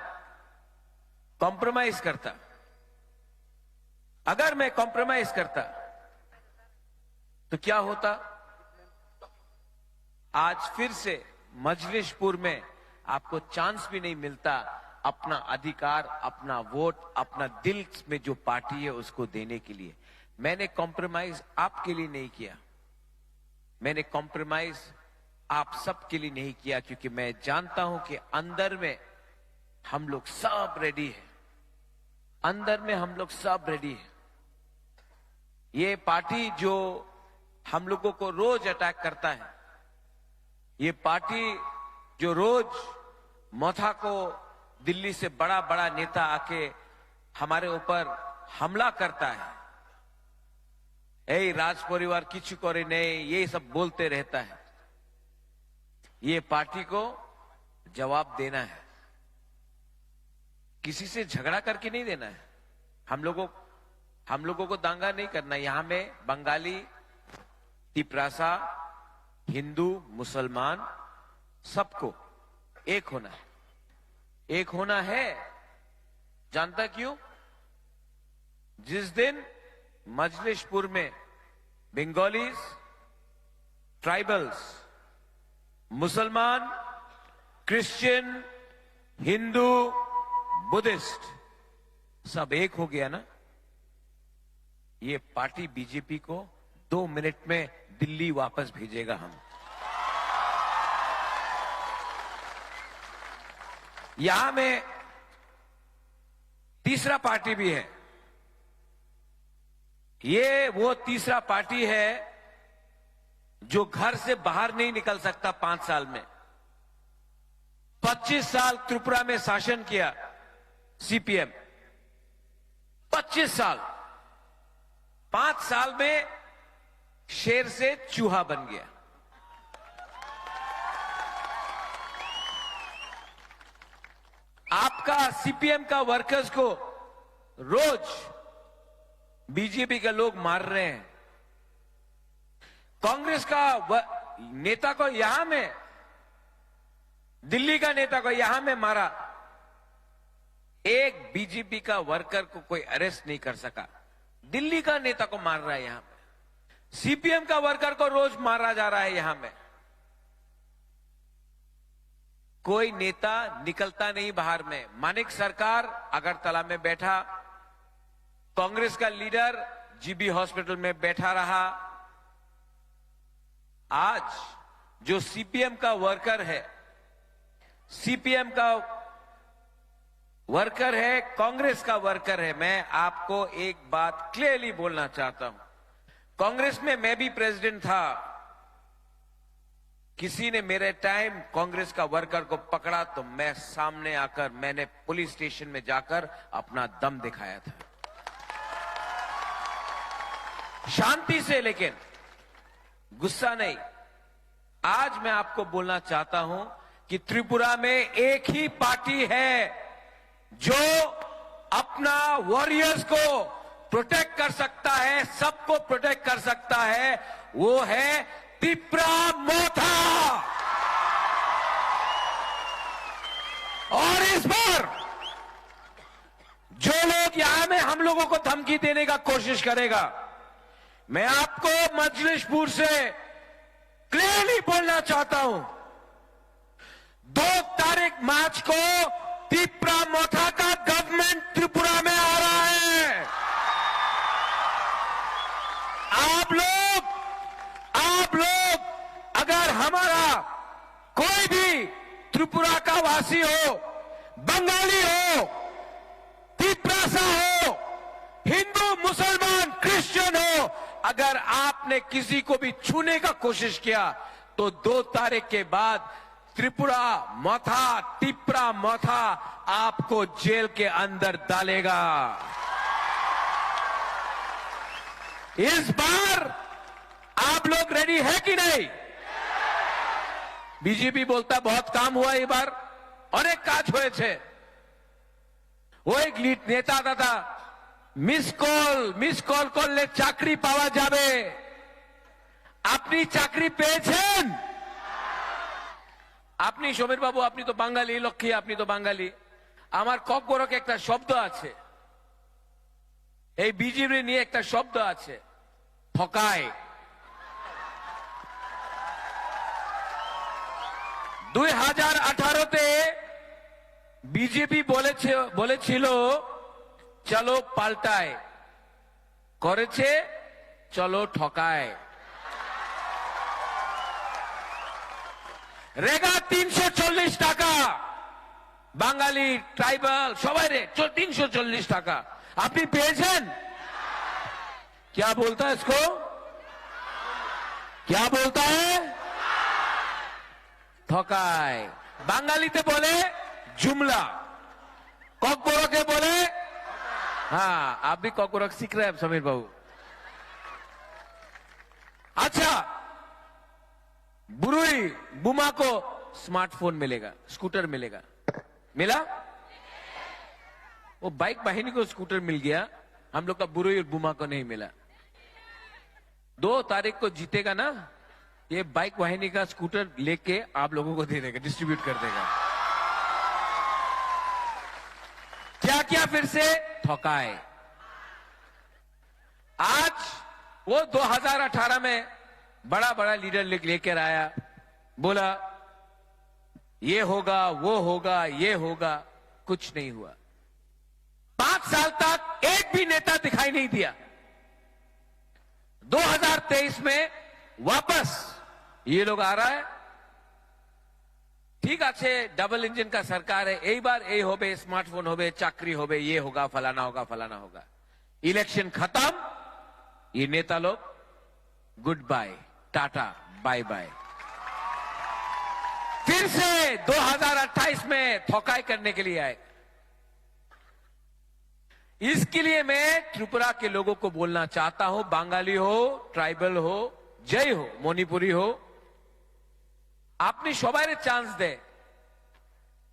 कॉम्प्रोमाइज करता, अगर मैं कॉम्प्रोमाइज करता तो क्या होता? आज फिर से मजलिसपुर में आपको चांस भी नहीं मिलता अपना अधिकार, अपना वोट, अपना दिल में जो पार्टी है उसको देने के लिए। मैंने कॉम्प्रोमाइज आपके लिए नहीं किया, मैंने कॉम्प्रोमाइज आप सबके लिए नहीं किया, क्योंकि मैं जानता हूं कि अंदर में हम लोग सब रेडी है, अंदर में हम लोग सब रेडी है। ये पार्टी जो हम लोगों को रोज अटैक करता है, ये पार्टी जो रोज मोथा को दिल्ली से बड़ा बड़ा नेता आके हमारे ऊपर हमला करता है, राज परिवार किछु करे नहीं, ये सब बोलते रहता है, ये पार्टी को जवाब देना है। किसी से झगड़ा करके नहीं देना है। हम लोगों को दांगा नहीं करना। यहां में बंगाली, तिपरासा, हिंदू, मुसलमान सबको एक होना है। एक होना है। जानता क्यों? जिस दिन मजलिसपुर में बंगालीज, ट्राइबल्स, मुसलमान, क्रिश्चियन, हिंदू, बुद्धिस्ट सब एक हो गया ना, ये पार्टी बीजेपी को 2 मिनट में दिल्ली वापस भेजेगा। हम यहां में तीसरा पार्टी भी है। ये वो तीसरा पार्टी है जो घर से बाहर नहीं निकल सकता 5 साल में। 25 साल त्रिपुरा में शासन किया सीपीएम, 25 साल। 5 साल में शेर से चूहा बन गया। आपका सीपीएम का वर्कर्स को रोज बीजेपी के लोग मार रहे हैं। कांग्रेस का नेता को यहां में, दिल्ली का नेता को यहां में मारा। एक बीजेपी का वर्कर को कोई अरेस्ट नहीं कर सका। दिल्ली का नेता को मार रहा है यहां पे। सीपीएम का वर्कर को रोज मारा जा रहा है यहां में। कोई नेता निकलता नहीं बाहर में। मानिक सरकार अगरतला में बैठा, कांग्रेस का लीडर जीबी हॉस्पिटल में बैठा रहा। आज जो सीपीएम का वर्कर है, सीपीएम का वर्कर है, कांग्रेस का वर्कर है, मैं आपको एक बात क्लियरली बोलना चाहता हूं। कांग्रेस में मैं भी प्रेसिडेंट था। किसी ने मेरे टाइम कांग्रेस का वर्कर को पकड़ा तो मैं सामने आकर, मैंने पुलिस स्टेशन में जाकर अपना दम दिखाया था, शांति से, लेकिन गुस्सा नहीं। आज मैं आपको बोलना चाहता हूं कि त्रिपुरा में एक ही पार्टी है जो अपना वॉरियर्स को प्रोटेक्ट कर सकता है, सबको प्रोटेक्ट कर सकता है, वो है त्रिपुरा मोथा। और इस बार जो लोग यहां में हम लोगों को धमकी देने का कोशिश करेगा, मैं आपको मजलिसपुर से क्लियरली बोलना चाहता हूं, 2 तारीख मार्च को त्रिपुरा मोथा का गवर्नमेंट त्रिपुरा में आ रहा है। आप लोग अगर हमारा कोई भी त्रिपुरा का वासी हो, बंगाली हो, तिपरासा हो, हिंदू, मुसलमान, क्रिश्चियन हो, अगर आपने किसी को भी छूने का कोशिश किया तो 2 तारीख के बाद त्रिपुरा मथा टिपरा मथा आपको जेल के अंदर डालेगा। इस बार आप लोग रेडी है कि नहीं? बीजेपी बोलता बहुत काम हुआ ये बार, अनेक काज हुए थे। वो एक नेता था मिस কল করলে চাকরি পাওয়া যাবে। আপনি চাকরি পেয়েছেন? আপনি সমীর বাবু, আপনি তো বাঙালি, লক্ষ্মী আপনি তো বাঙালি। আমার ককবরকে একটা শব্দ আছে, এই বিজেপি নিয়ে একটা শব্দ আছে, ঠকায়। 2018-তে বিজেপি বলেছিল চলো পাল্টায়, করেছে চলো ঠকায়। রেগা 340 টাকা, বাঙালি ট্রাইবাল সবাই রে 340 টাকা আপনি পেয়েছেন? क्या बोलता है इसको? क्या बोलता है? ठकाय। बांगालीते बोले जुमला, कॉकबोरो के बोले, हाँ आप भी कॉकबोरो सीख रहे हैं समीर बाबू। अच्छा, बुरुई बुमा को स्मार्टफोन मिलेगा, स्कूटर मिलेगा, मिला? वो बाइक वाहिनी को स्कूटर मिल गया, हम लोग का बुरुई और बुमा को नहीं मिला। 2 तारीख को जीतेगा ना, ये बाइक वाहिनी का स्कूटर लेके आप लोगों को दे देगा, डिस्ट्रीब्यूट कर देगा। क्या क्या फिर से ठकाए। आज वो 2018 में बड़ा बड़ा लीडर लेकर आया, बोला ये होगा वो होगा ये होगा, कुछ नहीं हुआ। 5 साल तक एक भी नेता दिखाई नहीं दिया। 2023 में वापस ये लोग आ रहा है। ठीक আছে, डबल इंजन का सरकार है, यही बार यही होबे, स्मार्टफोन होबे, चाकरी होबे, ये होगा फलाना होगा फलाना होगा। इलेक्शन खत्म, ये नेता लोग good bye tata bye bye. फिर से 2028 में ठोकाई करने के लिए आए। इसके लिए मैं त्रिपुरा के लोगों को बोलना चाहता हूं, बांगाली हो, ट्राइबल हो, जय हो, मणिपुरी हो, আপনি সবাইরে চান্স দে।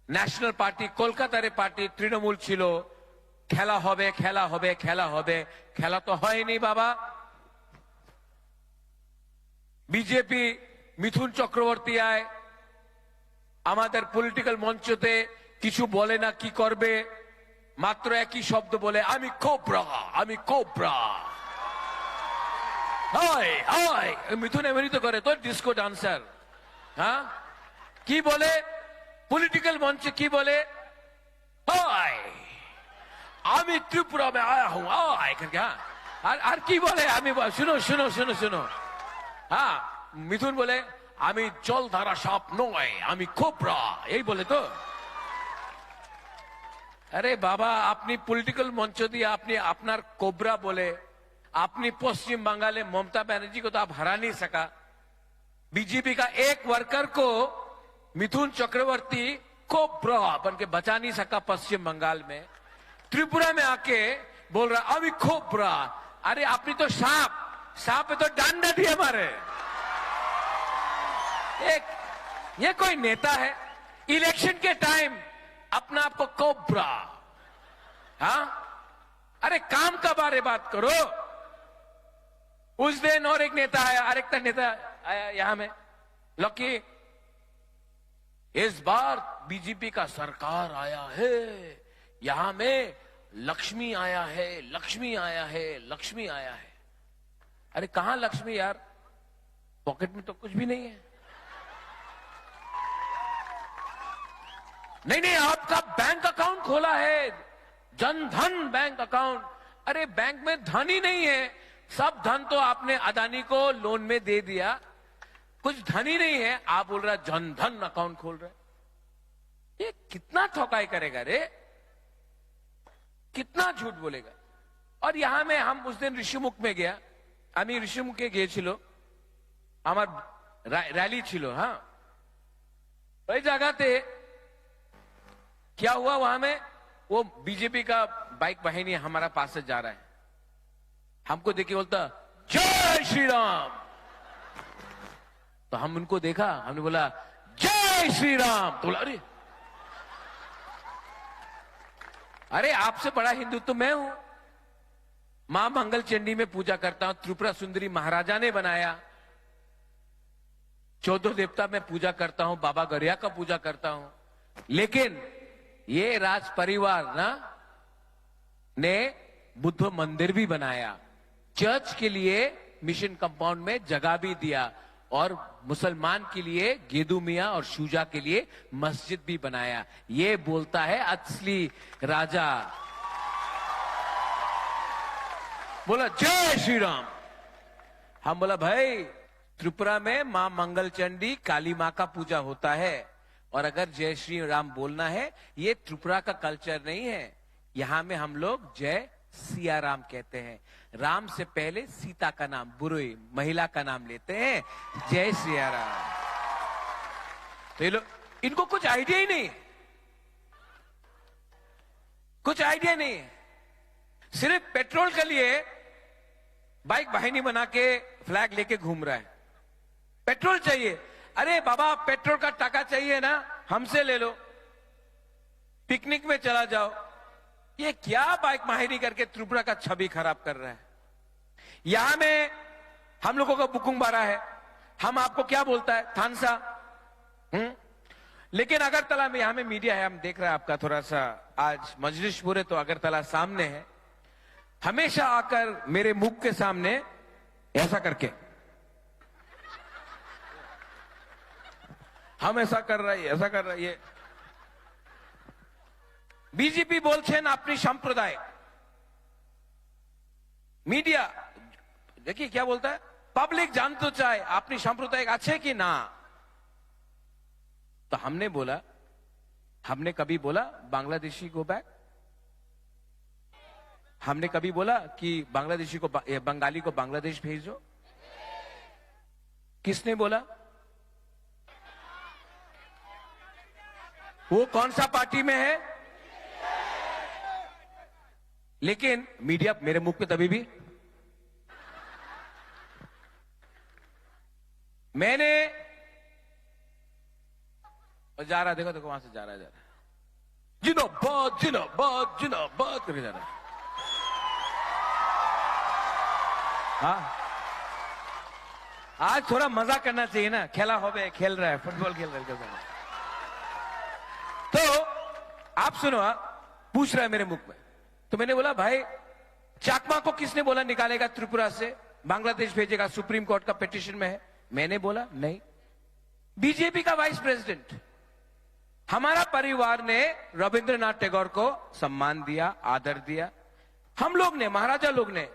ন্যাশনাল পার্টি, কলকাতার পার্টি, তৃণমূল ছিল, খেলা হবে খেলা হবে খেলা হবে, খেলা তো হয়নি বাবা। বিজেপি মিথুন চক্রবর্তী আয় আমাদের পলিটিক্যাল মঞ্চতে কিছু বলে না, কি করবে, মাত্র একই শব্দ বলে, আমি কোবরা, আমি কোবরা। হয় হয় মিথুন এমনি তো করে, তোর ডিস্কো ডান্সার। हाँ की बोले पॉलिटिकल मंच, की बोले हाय आमी त्रिपुरा में आया हूं आय करके। हाँ और की बोले, आमी सुनो सुनो सुनो सुनो, हाँ मिथुन बोले आमी जलधारा साप नय, आमी कोबरा, यही बोले तो। अरे बाबा, अपनी पॉलिटिकल मंच दिए आपने अपना कोबरा बोले, अपनी पश्चिम बंगाल में ममता बनर्जी को तो आप हरा नहीं सका। बीजेपी का एक वर्कर को मिथुन चक्रवर्ती कोबरा बन के बचा नहीं सका पश्चिम बंगाल में। त्रिपुरा में आके बोल रहा अभी कोबरा। अरे आपने तो सांप, सांप पे तो डंडा दिया मारे। ये कोई नेता है? इलेक्शन के टाइम अपना आपको कोबरा, हाँ? अरे काम का बारे बात करो। उस दिन और एक नेता आया, अरेकता नेता आया यहां में, लकी इस बार बीजेपी का सरकार आया है, यहां में लक्ष्मी आया है, लक्ष्मी आया है, लक्ष्मी आया है। अरे कहां लक्ष्मी यार, पॉकेट में तो कुछ भी नहीं है। नहीं नहीं, आपका बैंक अकाउंट खोला है, जनधन बैंक अकाउंट। अरे बैंक में धन ही नहीं है, सब धन तो आपने अदानी को लोन में दे दिया, कुछ धन ही नहीं है। आप बोल रहा जनधन अकाउंट खोल रहे, ये कितना ठोकाई करेगा रे, कितना झूठ बोलेगा। और यहां में हम उस दिन ऋषिमुख में गया, আমি ঋষিমুখে গিয়েছিল, আমার रैली छिलो। हाँ, वही जगह क्या हुआ वहां में, वो बीजेपी का बाइक वाहिनी हमारा पास से जा रहा है, हमको देखिए बोलता जय श्री राम। तो हम उनको देखा, हमने बोला जय श्री राम। तो बोला अरे आपसे बड़ा हिंदू तो मैं हूं, मां मंगल चंडी में पूजा करता हूं, त्रिपुरा सुंदरी महाराजा ने बनाया, 14 देवता में पूजा करता हूं, बाबा गरिया का पूजा करता हूं। लेकिन ये राज परिवार ना ने बुद्ध मंदिर भी बनाया, चर्च के लिए मिशन कंपाउंड में जगह भी दिया, और मुसलमान के लिए गेदू मियां और शूजा के लिए मस्जिद भी बनाया। ये बोलता है असली राजा। बोला जय श्री राम। हम बोला भाई त्रिपुरा में मां मंगल चंडी काली मां का पूजा होता है, और अगर जय श्री राम बोलना है, ये त्रिपुरा का कल्चर नहीं है। यहां में हम लोग जय सिया राम कहते हैं, राम से पहले सीता का नाम, बुरुई महिला का नाम लेते हैं, जय सिया राम। तो ये लोग, इनको कुछ आइडिया ही नहीं, कुछ आइडिया नहीं है, सिर्फ पेट्रोल के लिए बाइक वाहिनी बना के फ्लैग लेके घूम रहा है। पेट्रोल चाहिए, अरे बाबा पेट्रोल का टाका चाहिए ना, हमसे ले लो, पिकनिक में चला जाओ। ये क्या बाइक माहिरी करके त्रिपुरा का छवि खराब कर रहा है। यहां में हम लोगों का बुकुंग बारा है, हम आपको क्या बोलता है थानसा, लेकिन अगरतला में यहां में मीडिया है, हम देख रहे हैं आपका थोड़ा सा आज मजलिस पूरे, तो अगरतला सामने है, हमेशा आकर मेरे मुख के सामने ऐसा करके हम ऐसा कर रहे हैं, ऐसा कर रहे हैं। बीजेपी बोलছেন अपनी संप्रदाय, मीडिया देखिए क्या बोलता है, पब्लिक जान तो चाहे अपनी संप्रदाय अच्छे कि ना। तो हमने बोला, हमने कभी बोला बांग्लादेशी गो बैक, हमने कभी बोला कि बांग्लादेशी को बंगाली को बांग्लादेश भेजो, किसने बोला? वो कौन सा पार्टी में है? लेकिन मीडिया मेरे मुख पे तभी भी, मैंने जा रहा, देखो देखो वहां से जा रहा है, जिन्दाबाद जिन्दाबाद जिन्दाबाद करके जा रहा है। हाँ, आज थोड़ा मजा करना चाहिए ना, खेला हो गया, खेल रहा है, फुटबॉल खेल रहा है। तो आप सुनो, पूछ रहा है मेरे मुख में, तो मैंने बोला भाई चाकमा को किसने बोला निकालेगा त्रिपुरा से, बांग्लादेश भेजेगा, सुप्रीम कोर्ट का पिटीशन में है। मैंने बोला नहीं, बीजेपी का वाइस प्रेसिडेंट, हमारा परिवार ने रविंद्रनाथ टैगोर को सम्मान दिया, आदर दिया, हम लोग ने, महाराजा लोग ने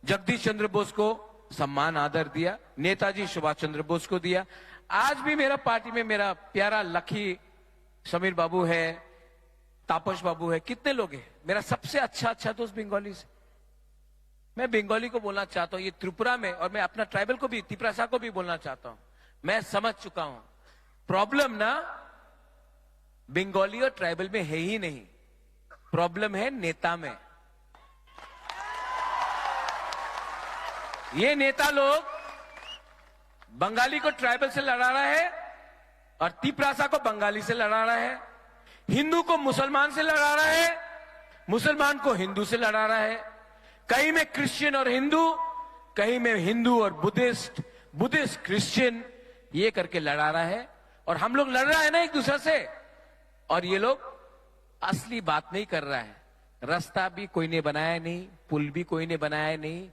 जगदीश चंद्र बोस को सम्मान आदर दिया, नेताजी सुभाष चंद्र बोस को दिया। आज भी मेरा पार्टी में मेरा प्यारा लखी समीर बाबू है, तापस बाबू है, कितने लोग हैं। मेरा सबसे अच्छा दोस्त बंगाली से, मैं बंगाली को बोलना चाहता हूं ये त्रिपुरा में, और मैं अपना ट्राइबल को भी, तिपरासा को भी बोलना चाहता हूं। मैं समझ चुका हूं प्रॉब्लम ना बंगाली और ट्राइबल में है ही नहीं, प्रॉब्लम है नेता में। ये नेता लोग बंगाली को ट्राइबल से लड़ा रहा है, और तिपरासा को बंगाली से लड़ा रहा है, हिंदू को मुसलमान से लड़ा रहा है, मुसलमान को हिंदू से लड़ा रहा है, कहीं में क्रिश्चियन और हिंदू, कहीं में हिंदू और बुद्धिस्ट, बुद्धिस्ट क्रिश्चियन, ये करके लड़ा रहा है। और हम लोग लड़ रहा है ना एक दूसरे से, और ये लोग असली बात नहीं कर रहा है। रास्ता भी कोई ने बनाया नहीं, पुल भी कोई ने बनाया नहीं,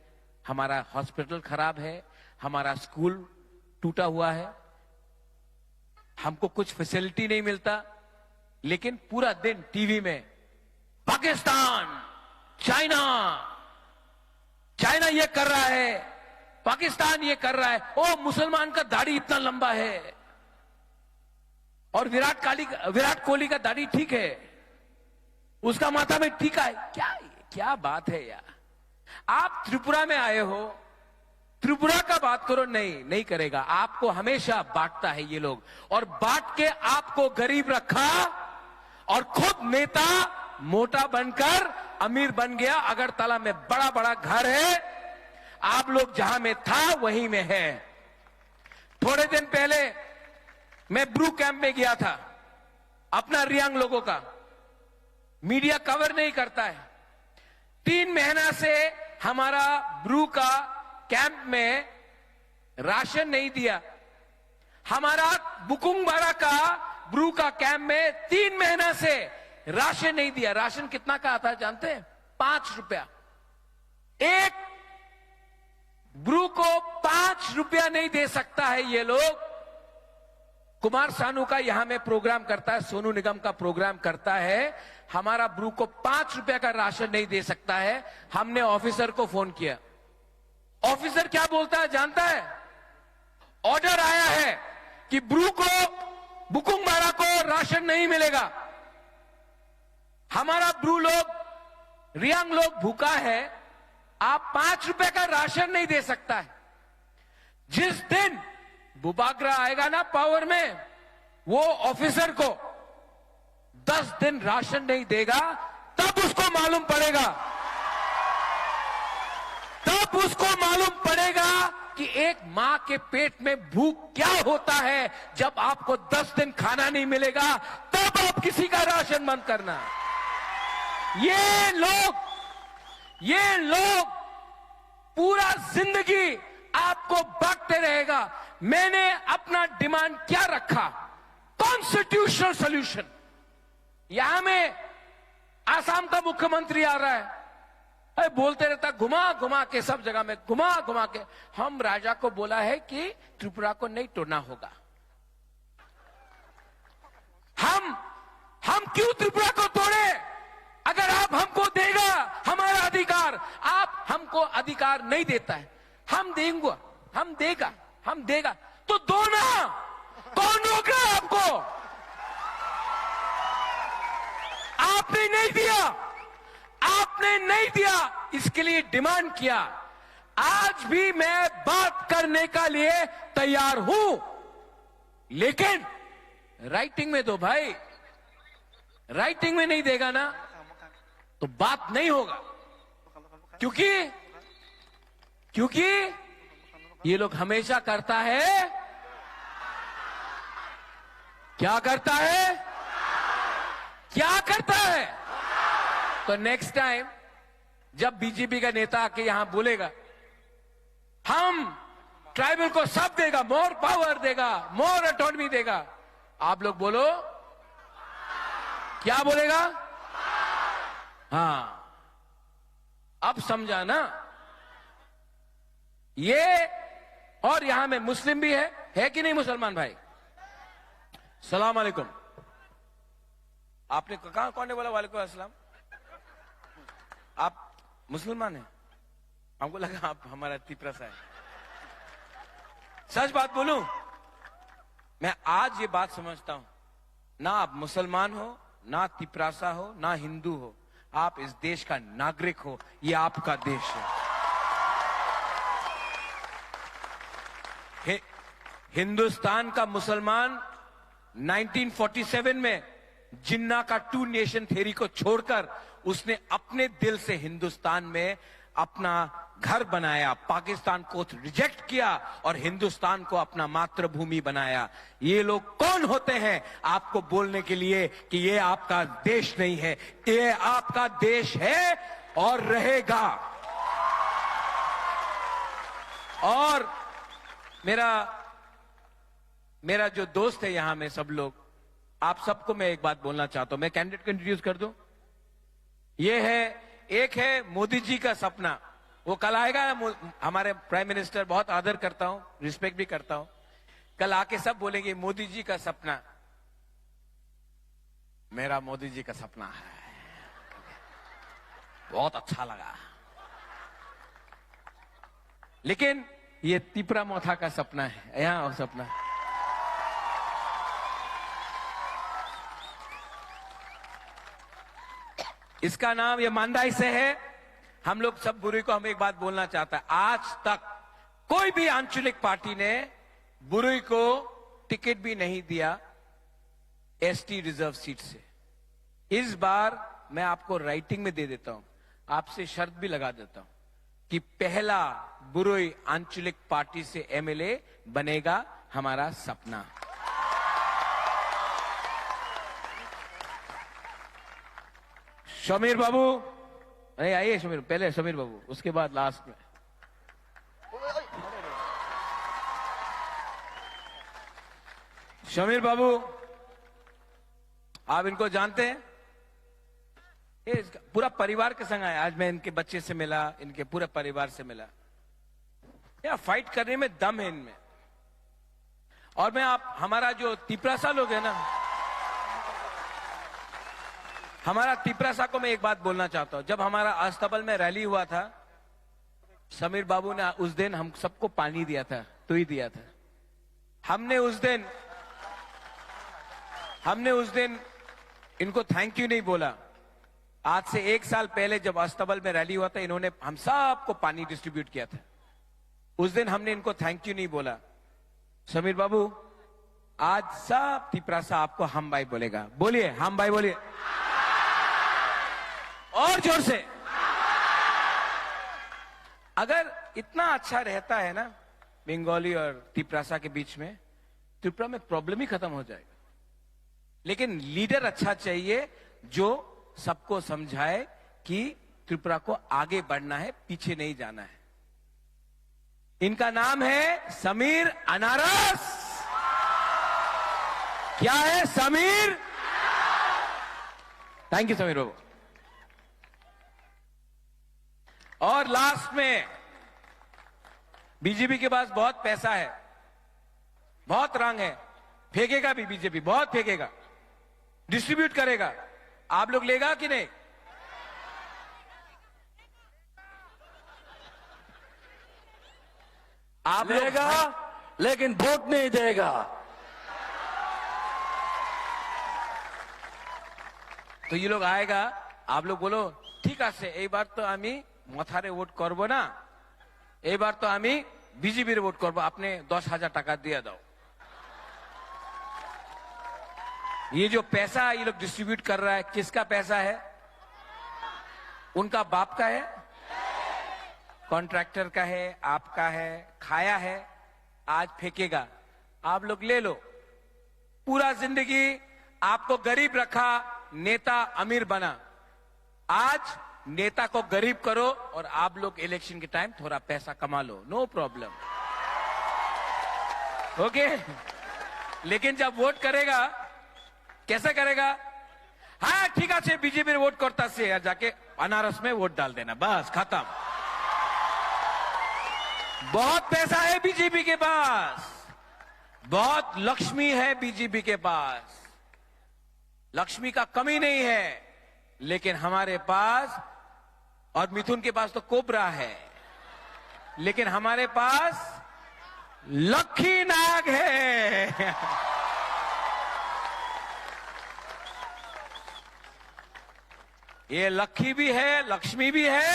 हमारा हॉस्पिटल खराब है, हमारा स्कूल टूटा हुआ है, हमको कुछ फैसिलिटी नहीं मिलता, लेकिन पूरा दिन टीवी में पाकिस्तान, चाइना, चाइना ये कर रहा है, पाकिस्तान ये कर रहा है, ओ मुसलमान का दाढ़ी इतना लंबा है, और विराट कोहली का दाढ़ी ठीक है, उसका माथा में टीका है। क्या बात है यार। आप त्रिपुरा में आए हो, त्रिपुरा का बात करो, नहीं करेगा। आपको हमेशा बांटता है ये लोग, और बांट के आपको गरीब रखा और खुद नेता मोटा बनकर अमीर बन गया। अगरतला में बड़ा बड़ा घर है, आप लोग जहां में था वहीं में है। थोड़े दिन पहले मैं ब्रू कैंप में गया था, अपना रियांग लोगों का। मीडिया कवर नहीं करता है। 3 महीना से हमारा ब्रू का कैंप में राशन नहीं दिया। हमारा बुकुंगबारा का ब्रू का कैंप में 3 महीना से राशन नहीं दिया। राशन कितना का आता है जानते हैं? 5 रुपया। एक ब्रू को 5 रुपया नहीं दे सकता है ये लोग। कुमार सानू का यहां में प्रोग्राम करता है, सोनू निगम का प्रोग्राम करता है, हमारा ब्रू को 5 रुपया का राशन नहीं दे सकता है। हमने ऑफिसर को फोन किया। ऑफिसर क्या बोलता है जानता है? ऑर्डर आया है कि ब्रू को, बुकुंगबारा को राशन नहीं मिलेगा। हमारा ब्रू लोग, रियांग लोग भूखा है, आप 5 रुपए का राशन नहीं दे सकता है। जिस दिन बुबागरा आएगा ना पावर में, वो ऑफिसर को 10 दिन राशन नहीं देगा, तब उसको मालूम पड़ेगा, तब उसको मालूम पड़ेगा कि एक मां के पेट में भूख क्या होता है। जब आपको 10 दिन खाना नहीं मिलेगा, तब आप किसी का राशन बंद करना। ये लोग पूरा जिंदगी आपको बांटते रहेगा। मैंने अपना डिमांड क्या रखा? Constitutional solution. यहां में आसाम का मुख्यमंत्री आ रहा है, अरे बोलते रहता घुमा घुमा के, सब जगह में घुमा घुमा के। हम राजा को बोला है कि त्रिपुरा को नहीं तोड़ना होगा। हम क्यों त्रिपुरा को तोड़े? अगर आप हमको देगा हमारा अधिकार, आप हमको अधिकार नहीं देता है, हम देगा तो दो ना। कौन रोक रहा है आपको? आपने नहीं दिया, इसके लिए डिमांड किया। आज भी मैं बात करने का लिए तैयार हूं, लेकिन राइटिंग में दो भाई। राइटिंग में नहीं देगा ना तो बात नहीं होगा। क्योंकि ये लोग हमेशा करता है, क्या करता है? तो नेक्स्ट टाइम जब बीजेपी का नेता आके यहां बोलेगा हम ट्राइबल को सब देगा, मोर पावर देगा, मोर ऑटोनॉमी देगा, आप लोग बोलो क्या बोलेगा? हाँ, अब समझा ना। ये और यहां में मुस्लिम भी है कि नहीं मुसलमान भाई? सलाम अलैकुम। आपने कहा कौन ने बोला वालेकुम अस्सलाम? आप मुसलमान हैं? हमको लगा आप हमारा तिपरसा है। सच बात बोलूं, मैं आज ये बात समझता हूं, ना आप मुसलमान हो, ना तिपरासा हो, ना हिंदू हो, आप इस देश का नागरिक हो। ये आपका देश है। हिंदुस्तान का मुसलमान 1947 में जिन्ना का 2 नेशन थ्योरी को छोड़कर उसने अपने दिल से हिंदुस्तान में अपना घर बनाया, पाकिस्तान को रिजेक्ट किया और हिंदुस्तान को अपना मातृभूमि बनाया। ये लोग कौन होते हैं आपको बोलने के लिए कि ये आपका देश नहीं है? ये आपका देश है और रहेगा। और मेरा जो दोस्त है यहां में सब लोग, आप सबको मैं एक बात बोलना चाहता हूं। मैं कैंडिडेट को इंट्रोड्यूस कर दूं। ये है, एक है मोदी जी का सपना, वो कल आएगा। हमारे प्राइम मिनिस्टर, बहुत आदर करता हूं, रिस्पेक्ट भी करता हूं, कल आके सब बोलेंगे मोदी जी का सपना। मेरा मोदी जी का सपना है, बहुत अच्छा लगा। लेकिन ये तिपरा मोथा का सपना है, यहां सपना है। इसका नाम ये मांदाई से है। हम लोग सब बुरी को हम एक बात बोलना चाहता है, आज तक कोई भी आंचलिक पार्टी ने बुरुई को टिकट भी नहीं दिया एसटी रिजर्व सीट से। इस बार मैं आपको राइटिंग में दे देता हूं, आपसे शर्त भी लगा देता हूं कि पहला बुरुई आंचलिक पार्टी से एमएलए बनेगा हमारा सपना। समीर बाबू, नहीं आइए समीर, पहले समीर बाबू, उसके बाद लास्ट में समीर बाबू। आप इनको जानते हैं? ये पूरा परिवार के संग आया। आज मैं इनके बच्चे से मिला, इनके पूरे परिवार से मिला। यार फाइट करने में दम है इनमें। और मैं आप हमारा जो तिपरासा लोग है ना, हमारा तिपरासा को मैं एक बात बोलना चाहता हूं। जब हमारा अस्तबल में रैली हुआ था, समीर बाबू ने उस दिन हम सबको पानी दिया था, तो ही दिया था। हमने उस दिन इनको थैंक यू नहीं बोला। आज से 1 साल पहले जब अस्तबल में रैली हुआ था, इन्होंने हम सबको पानी डिस्ट्रीब्यूट किया था। उस दिन हमने इनको थैंक यू नहीं बोला। समीर बाबू, आज सब तिपरासा आपको हम भाई बोलेगा। बोलिए हम भाई, बोलिए और जोर से। अगर इतना अच्छा रहता है ना बंगाली और तिपरासा के बीच में, त्रिपुरा में प्रॉब्लम ही खत्म हो जाएगा। लेकिन लीडर अच्छा चाहिए जो सबको समझाए कि त्रिपुरा को आगे बढ़ना है, पीछे नहीं जाना है। इनका नाम है समीर अनारस। क्या है? समीर। थैंक यू समीर बाबू। और लास्ट में, बीजेपी के पास बहुत पैसा है, बहुत रंग है, फेंकेगा भी बीजेपी, बहुत फेंकेगा, डिस्ट्रीब्यूट करेगा। आप लोग लेगा कि नहीं? आप लेगा लेकिन वोट नहीं देगा। तो ये लोग आएगा, आप लोग बोलो ठीक আছে এইবার তো আমি মথারে ভোট করব না, এইবার তো আমি বিজেপির ভোট করব, আপনি 10,000 টাকা দিয়ে দাও। ये जो पैसा ये लोग डिस्ट्रीब्यूट कर रहा है, किसका पैसा है? उनका बाप का है, कॉन्ट्रैक्टर का है, आपका है, खाया है, आज फेंकेगा। आप लोग ले लो। पूरा जिंदगी आपको गरीब रखा, नेता अमीर बना। आज नेता को गरीब करो और आप लोग इलेक्शन के टाइम थोड़ा पैसा कमा लो, नो प्रॉब्लम। ओके? लेकिन जब वोट करेगा कैसे करेगा? हाँ ठीक है, बीजेपी वोट करता से जाके अनारस में वोट डाल देना, बस खत्म। बहुत पैसा है बीजेपी के पास, बहुत लक्ष्मी है बीजेपी के पास, लक्ष्मी का कमी नहीं है। लेकिन हमारे पास, और मिथुन के पास तो कोबरा है, लेकिन हमारे पास लक्की नाग है। ये लक्की भी है, लक्ष्मी भी है,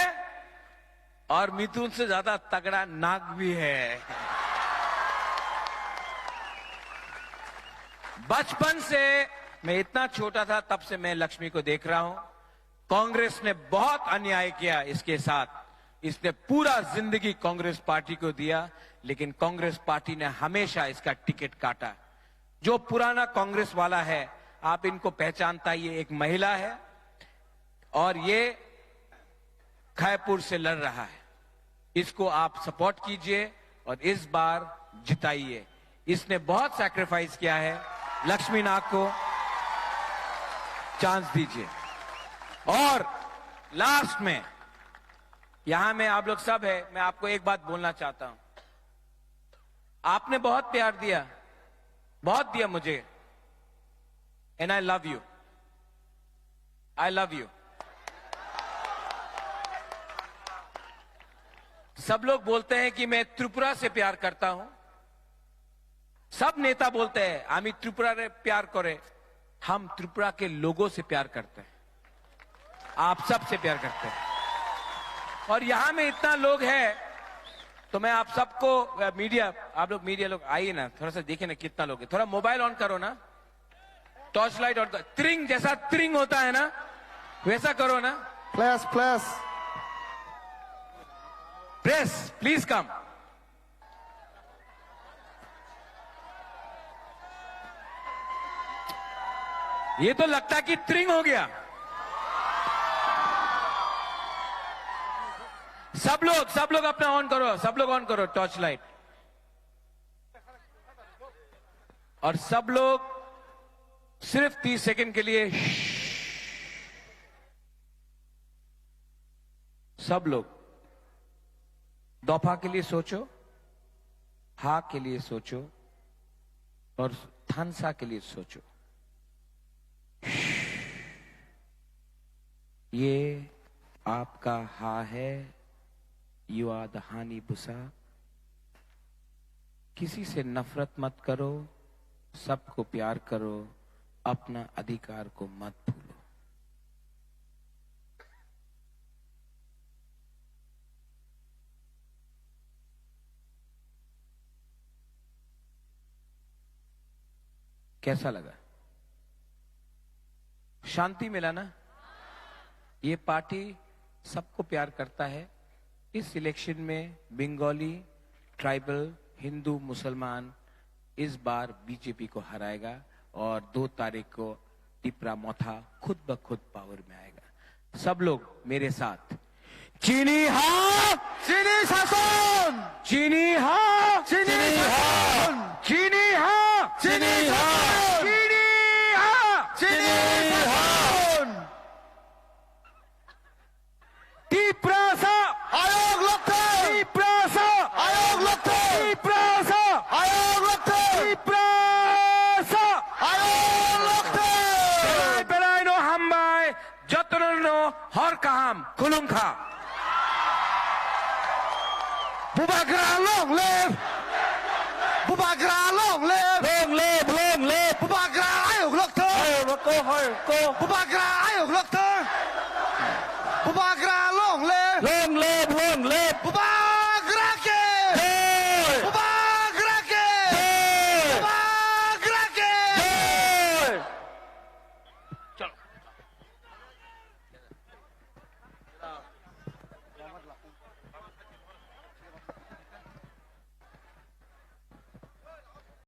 और मिथुन से ज्यादा तगड़ा नाग भी है। बचपन से, मैं इतना छोटा था तब से मैं लक्ष्मी को देख रहा हूं। कांग्रेस ने बहुत अन्याय किया इसके साथ, इसने पूरा जिंदगी कांग्रेस पार्टी को दिया, लेकिन कांग्रेस पार्टी ने हमेशा इसका टिकट काटा। जो पुराना कांग्रेस वाला है, आप इनको पहचानता, ये एक महिला है और ये खैपुर से लड़ रहा है। इसको आप सपोर्ट कीजिए और इस बार जिताइए। इसने बहुत सैक्रिफाइस किया है, लक्ष्मी नाग को चांस दीजिए। और लास्ट में, यहां में आप लोग सब है, मैं आपको एक बात बोलना चाहता हूं। आपने बहुत प्यार दिया, बहुत दिया मुझे, and I love you, I love you. सब लोग बोलते हैं कि मैं त्रिपुरा से प्यार करता हूं, सब नेता बोलते हैं आमी त्रिपुरा रे प्यार करे। हम त्रिपुरा के लोगों से प्यार करते हैं, आप सब से प्यार करते हैं। और यहां में इतना लोग है, तो मैं आप सबको मीडिया, आप लोग मीडिया लोग आइए ना, थोड़ा सा देखिए ना कितना लोग है। थोड़ा मोबाइल ऑन करो ना, टॉर्च लाइट ऑन करो, त्रिंग जैसा त्रिंग होता है ना वैसा करो ना। Flash, flash. Press please come. ये तो लगता है कि त्रिंग हो गया। सब लोग अपना ऑन करो, सब लोग ऑन करो टॉर्च लाइट। और सब लोग सिर्फ 30 सेकंड के लिए सब लोग दोफा के लिए सोचो, हा के लिए सोचो और थानसा के लिए सोचो। ये आपका हा है, यू आर द हानी बुसा। किसी से नफरत मत करो, सबको प्यार करो, अपना अधिकार को मत भूलो। कैसा लगा? शांति मिला ना? ये पार्टी सबको प्यार करता है। इस इलेक्शन में बंगाली, ट्राइबल, हिंदू, मुसलमान इस बार बीजेपी को हराएगा और 2 तारीख को टिपरा मोथा खुद ब खुद पावर में आएगा। सब लोग मेरे साथ, चीनी हाँ, चीनी शासन, चीनी हाँ, चीनी शासन, चीनी हाँ, चीनी शासन, चीनी हाँ, चीनी शासन। टिप्रासा आयोग लगते, टिप्रासा आयोग लगते, टिप्रासा आयोग लगते, टिप्रासा आयोग लगते। बेलाय नो हामबाय जतन नो हर काम खुलुंखा। Bubagra long live, Bubagra long live, long live Bubagra ayok लगते, Bubagra ayok लगते, Bubagra long live, long live